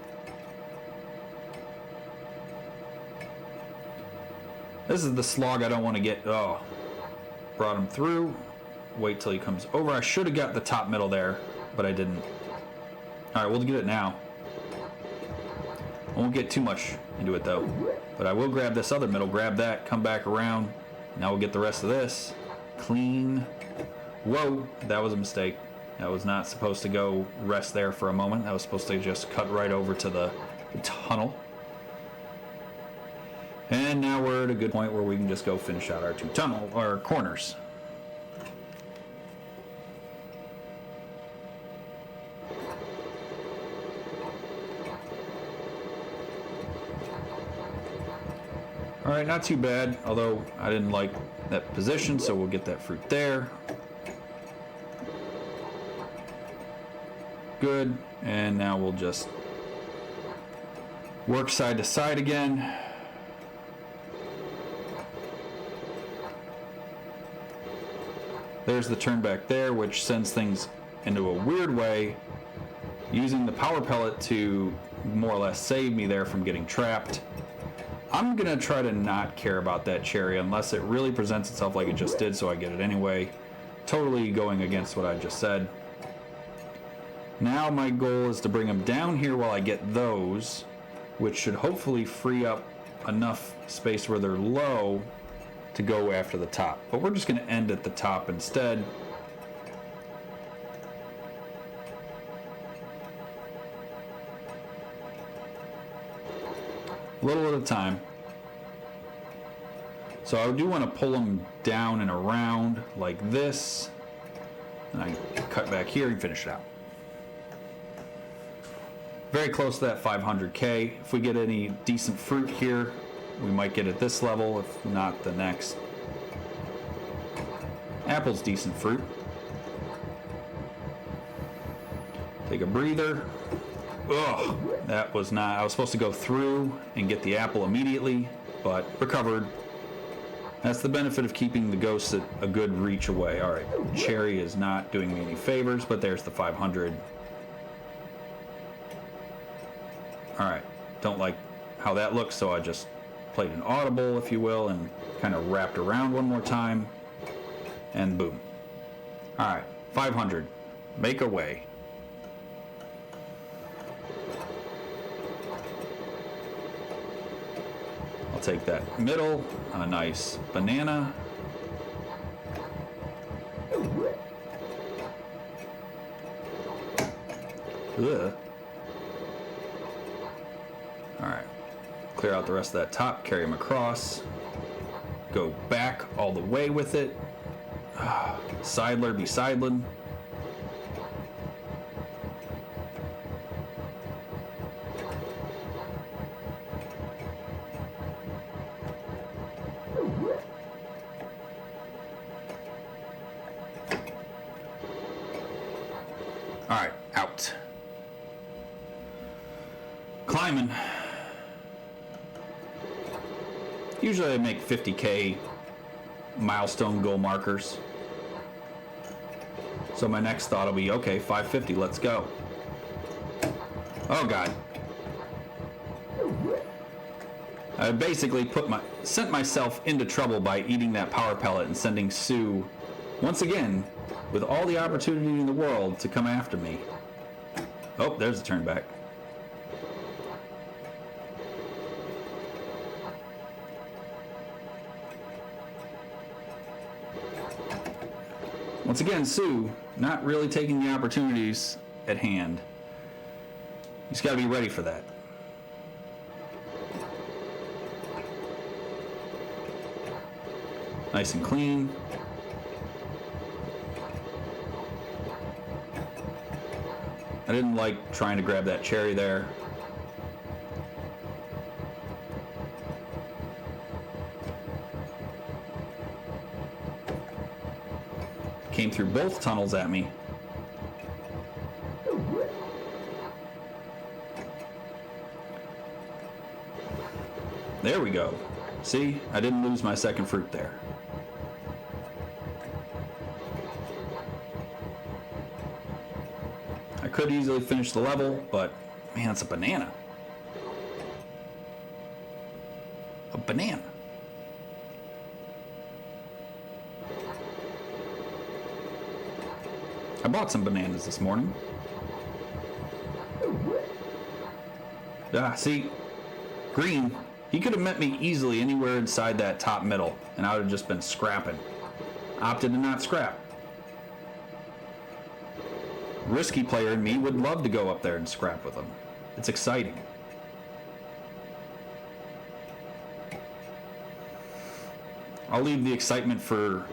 This is the slog I don't want to get. Oh, brought him through. Wait till he comes over. I should have got the top middle there, but I didn't. All right, we'll get it now. I won't get too much into it though, but I will grab this other middle, grab that, come back around. Now we'll get the rest of this. Clean. Whoa, that was a mistake. That was not supposed to go rest there for a moment. That was supposed to just cut right over to the tunnel. And now we're at a good point where we can just go finish out our two corners. All right, not too bad, although I didn't like that position, so we'll get that fruit there. Good, and now we'll just work side to side again. There's the turn back there, which sends things into a weird way, using the power pellet to more or less save me there from getting trapped. I'm gonna try to not care about that cherry unless it really presents itself like it just did, so I get it anyway. Totally going against what I just said. Now my goal is to bring them down here while I get those, which should hopefully free up enough space where they're low to go after the top. But we're just going to end at the top instead. A little at a time. So I do want to pull them down and around like this. And I cut back here and finish it out. Very close to that 500K. If we get any decent fruit here, we might get at this level, if not the next. Apple's decent fruit. Take a breather. Ugh, that was not, I was supposed to go through and get the apple immediately, but recovered. That's the benefit of keeping the ghosts at a good reach away. All right, cherry is not doing me any favors, but there's the 500. All right, don't like how that looks, so I just played an audible, if you will, and kind of wrapped around one more time, and boom. All right, 500, make a way. take that middle, a nice banana. Ugh. Alright, clear out the rest of that top, carry them across, go back all the way with it. Sidler be sidling. Alright, out. Climbing. Usually I make 50K milestone goal markers. So my next thought will be, okay, 550, let's go. Oh God. I basically sent myself into trouble by eating that power pellet and sending Sue, once again, with all the opportunity in the world to come after me. Oh, there's a turn back. Once again, Sue, not really taking the opportunities at hand. He's got to be ready for that. Nice and clean. I didn't like trying to grab that cherry there. Came through both tunnels at me. There we go. See, I didn't lose my second fruit there. I could easily finish the level, but man, it's a banana. A banana. I bought some bananas this morning. See, green, he could have met me easily anywhere inside that top middle, and I would have just been scrapping. Opted to not scrap. Risky player in me would love to go up there and scrap with him. It's exciting. I'll leave the excitement for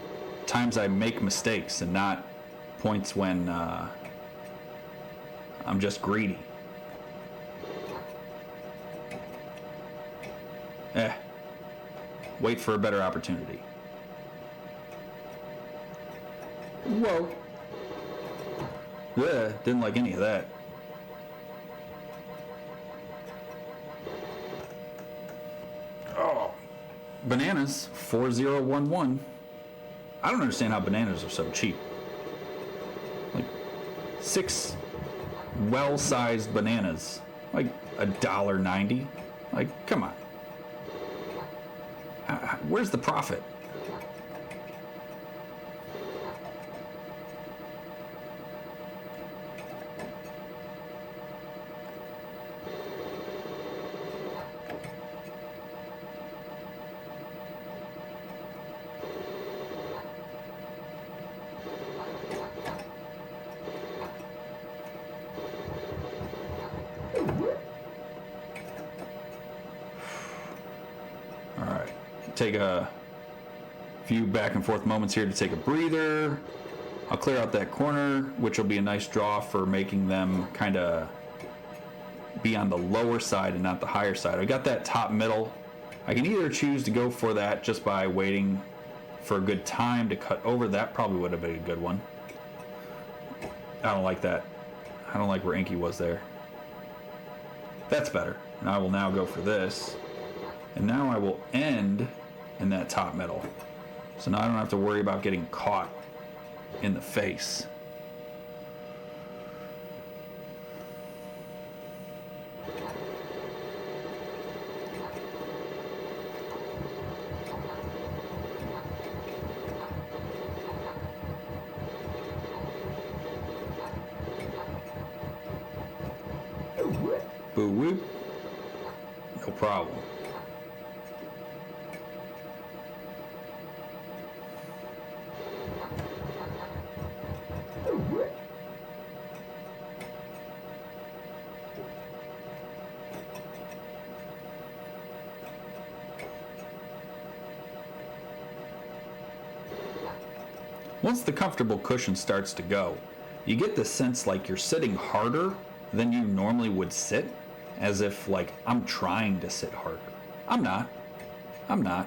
times I make mistakes and not points when I'm just greedy. Wait for a better opportunity. Whoa. Didn't like any of that. Oh, bananas, 4011. I don't understand how bananas are so cheap. Like 6 well-sized bananas, like $1.90. Like, come on. Where's the profit? Take a few back and forth moments here to take a breather. I'll clear out that corner, which will be a nice draw for making them kind of be on the lower side and not the higher side. I got that top middle. I can either choose to go for that just by waiting for a good time to cut over. That probably would have been a good one. I don't like that. I don't like where Inky was there. That's better. And I will now go for this. And now I will end in that top middle. So now I don't have to worry about getting caught in the face. Boo whoop. No problem. Once the comfortable cushion starts to go, you get the sense like you're sitting harder than you normally would sit, as if like I'm trying to sit harder. I'm not. I'm not.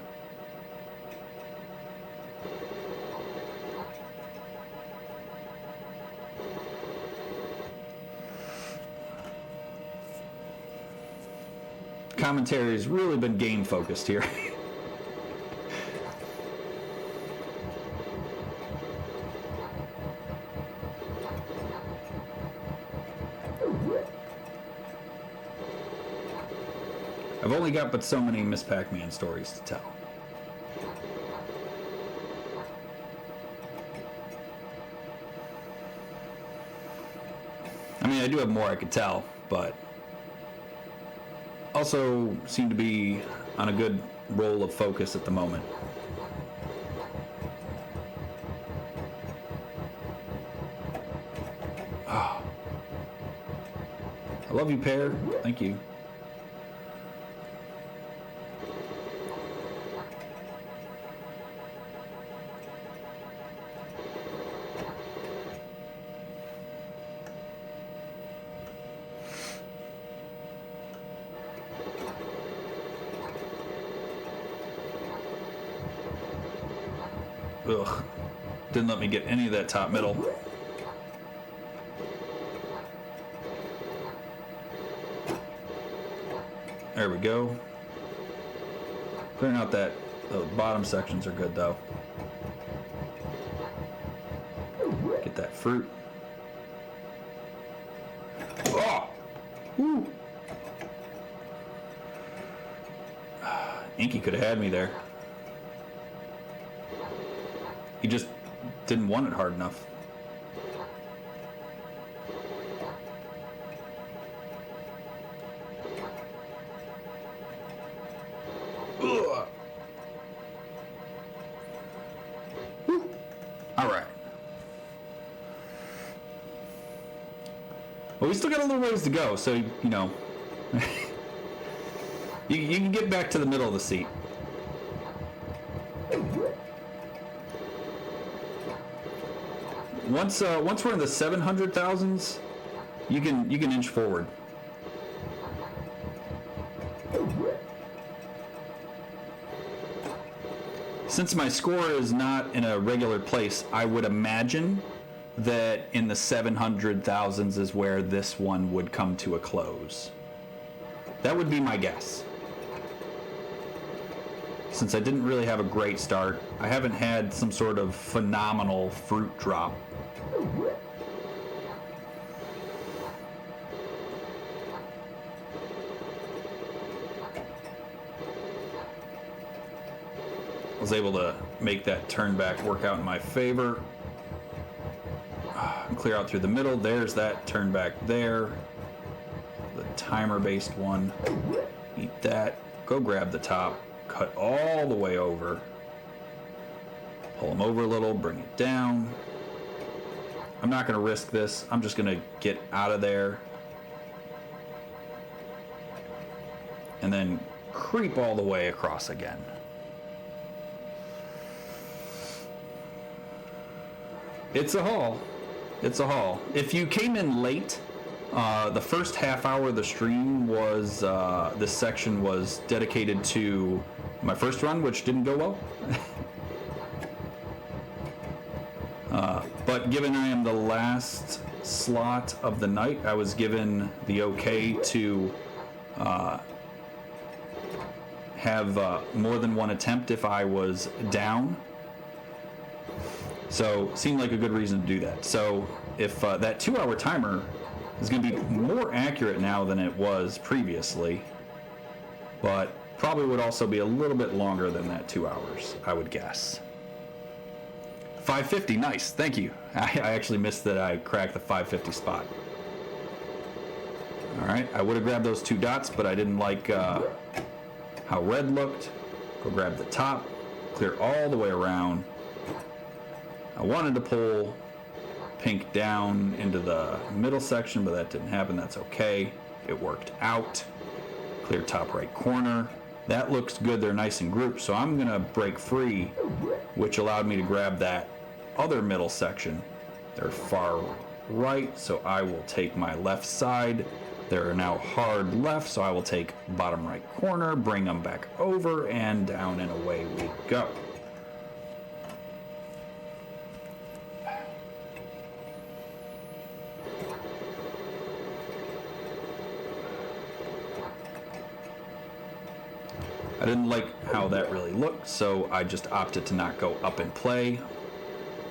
Commentary has really been game focused here. I've only got but so many Miss Pac-Man stories to tell. I mean, I do have more I could tell, but also seem to be on a good roll of focus at the moment. Oh. I love you, Pear. Thank you. Ugh. Didn't let me get any of that top middle. There we go. Clearing out that, the bottom sections are good though. Get that fruit. Oh! Woo! Inky could have had me there. He just didn't want it hard enough. Ugh. All right. Well, we still got a little ways to go, so, you know, you can get back to the middle of the seat. Once we're in the 700,000s, you can inch forward. Since my score is not in a regular place, I would imagine that in the 700,000s is where this one would come to a close. That would be my guess. Since I didn't really have a great start, I haven't had some sort of phenomenal fruit drop. I was able to make that turn back work out in my favor. Clear out through the middle. There's that turn back there. The timer based one. Eat that. Go grab the top. Cut all the way over. Pull them over a little. Bring it down. I'm not going to risk this. I'm just going to get out of there. And then creep all the way across again. It's a haul. It's a haul. If you came in late, the first half hour of the stream was, this section was dedicated to my first run, which didn't go well. But given I am the last slot of the night, I was given the okay to have more than one attempt if I was down. So seemed like a good reason to do that. So if that 2-hour timer is going to be more accurate now than it was previously, but probably would also be a little bit longer than that 2 hours, I would guess. 550, nice, thank you. I actually missed that I cracked the 550 spot. All right, I would have grabbed those 2 dots, but I didn't like how red looked. Go grab the top, clear all the way around. I wanted to pull pink down into the middle section, but that didn't happen. That's okay. It worked out. Clear top right corner. That looks good. They're nice and grouped. So I'm going to break free, which allowed me to grab that other middle section. They're far right, so I will take my left side. They're now hard left, so I will take bottom right corner, bring them back over, and down, and away we go. I didn't like how that really looked, so I just opted to not go up and play.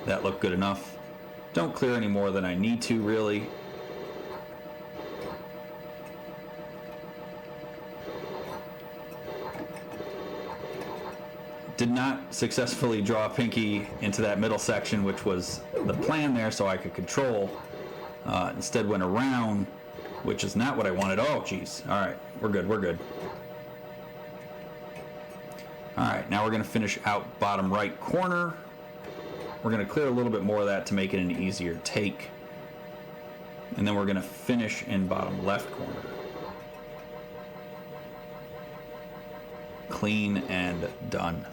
That looked good enough. Don't clear any more than I need to, really. Did not successfully draw Pinky into that middle section, which was the plan there, so I could control. Instead went around, which is not what I wanted. Oh, geez. All right, we're good, we're good. All right, now we're going to finish out bottom right corner. We're going to clear a little bit more of that to make it an easier take. And then we're going to finish in bottom left corner. Clean and done.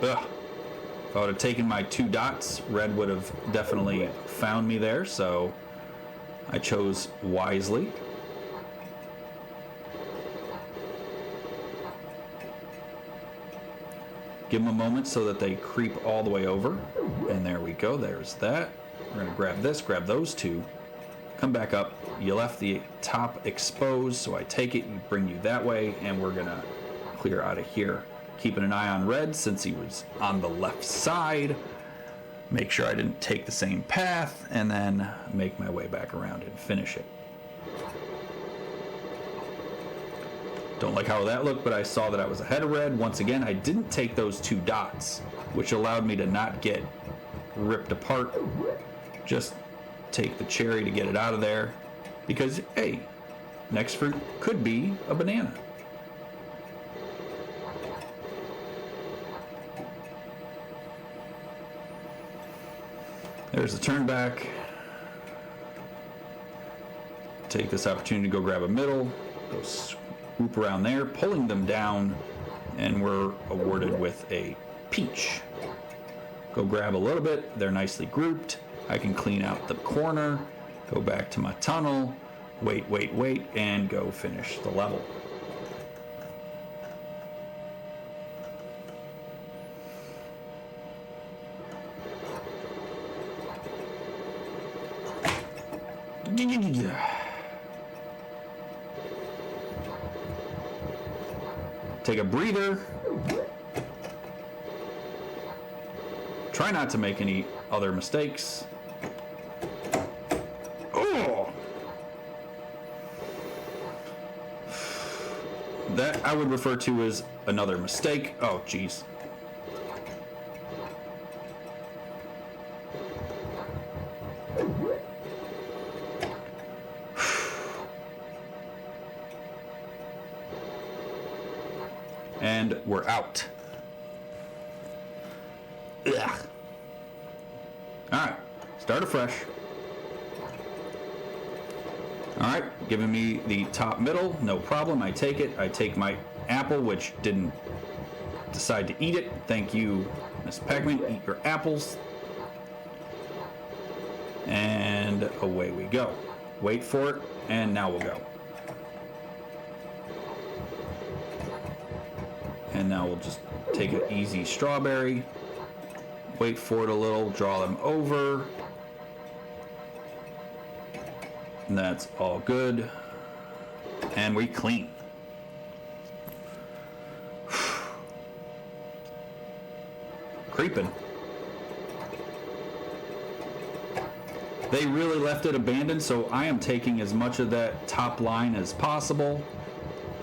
Ugh. If I would have taken my 2 dots, red would have definitely found me there, so I chose wisely. Give them a moment so that they creep all the way over. And there we go, there's that. We're gonna grab this, grab those 2, come back up. You left the top exposed, so I take it, bring you that way, and we're gonna clear out of here. Keeping an eye on red since he was on the left side. Make sure I didn't take the same path, and then make my way back around and finish it. Don't like how that looked, but I saw that I was ahead of red. Once again, I didn't take those 2 dots, which allowed me to not get ripped apart. Just take the cherry to get it out of there, because, hey, next fruit could be a banana. There's the turn back. Take this opportunity to go grab a middle, go swoop around there, pulling them down, and we're awarded with a peach. Go grab a little bit, they're nicely grouped. I can clean out the corner, go back to my tunnel, wait, and go finish the level. Take a breather. Try not to make any other mistakes. Oh! That I would refer to as another mistake. Oh, geez. And we're out. Ugh. All right, start afresh. All right, giving me the top middle, no problem. I take it. I take my apple, which didn't decide to eat it. Thank you, Miss Pac-man. Eat your apples. And away we go. Wait for it, and now we'll go. And now we'll just take an easy strawberry, wait for it a little, draw them over. And that's all good. And we clean. Creeping. They really left it abandoned, so I am taking as much of that top line as possible.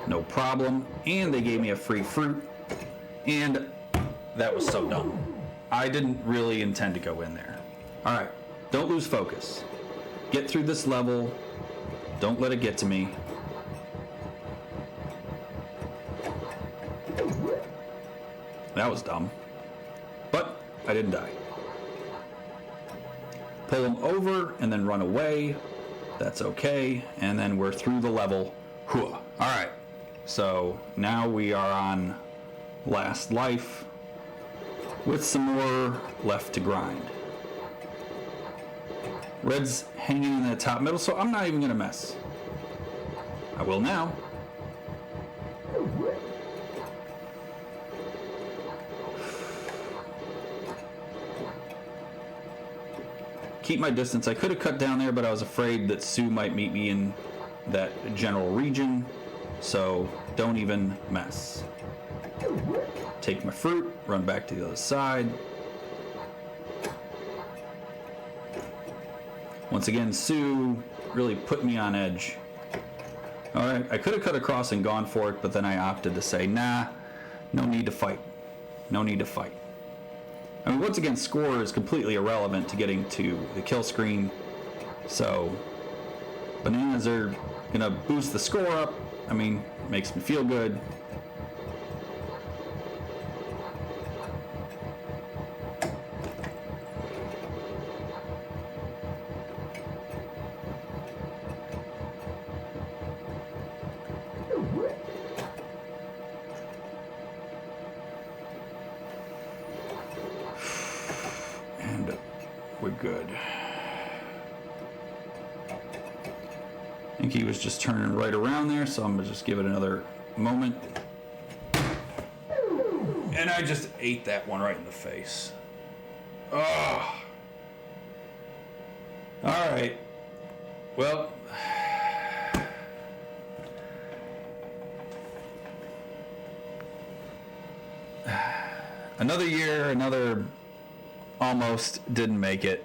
No problem. And they gave me a free fruit. And that was so dumb. I didn't really intend to go in there. All right, don't lose focus. Get through this level. Don't let it get to me. That was dumb. But I didn't die. Pull them over and then run away. That's okay. And then we're through the level. All right. So now we are on last life with some more left to grind. Red's hanging in that top middle, so I'm not even going to mess. I will now. Keep my distance. I could have cut down there, but I was afraid that Sue might meet me in that general region, so don't even mess. Take my fruit, run back to the other side. Once again, Sue really put me on edge. Alright, I could have cut across and gone for it, but then I opted to say, nah, no need to fight. No need to fight. I mean, once again, score is completely irrelevant to getting to the kill screen. So, bananas are going to boost the score up. I mean, it makes me feel good. We're good. I think he was just turning right around there, so I'm gonna just give it another moment. And I just ate that one right in the face. Oh. All right. Well. Another year, another almost didn't make it.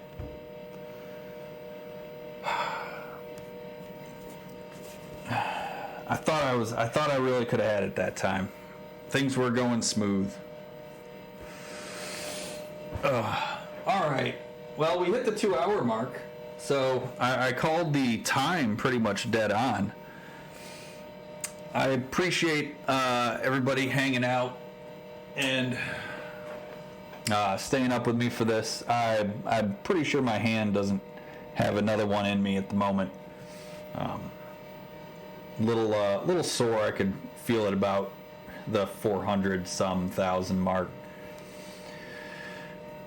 I thought I really could have had it that time. Things were going smooth. All right. Well, we hit the 2-hour mark, so I called the time pretty much dead on. I appreciate everybody hanging out and staying up with me for this. I'm pretty sure my hand doesn't have another one in me at the moment. Little sore. I could feel it about the 400-some thousand mark.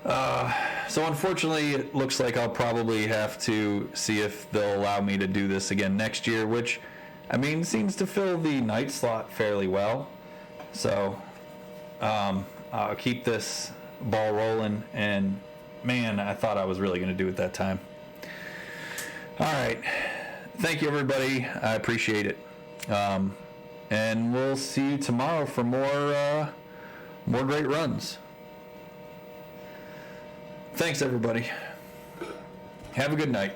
So unfortunately, it looks like I'll probably have to see if they'll allow me to do this again next year, which, I mean, seems to fill the night slot fairly well. So I'll keep this ball rolling, and man, I thought I was really going to do it that time. All right. Thank you, everybody. I appreciate it. And we'll see you tomorrow for more great runs. Thanks, everybody. Have a good night.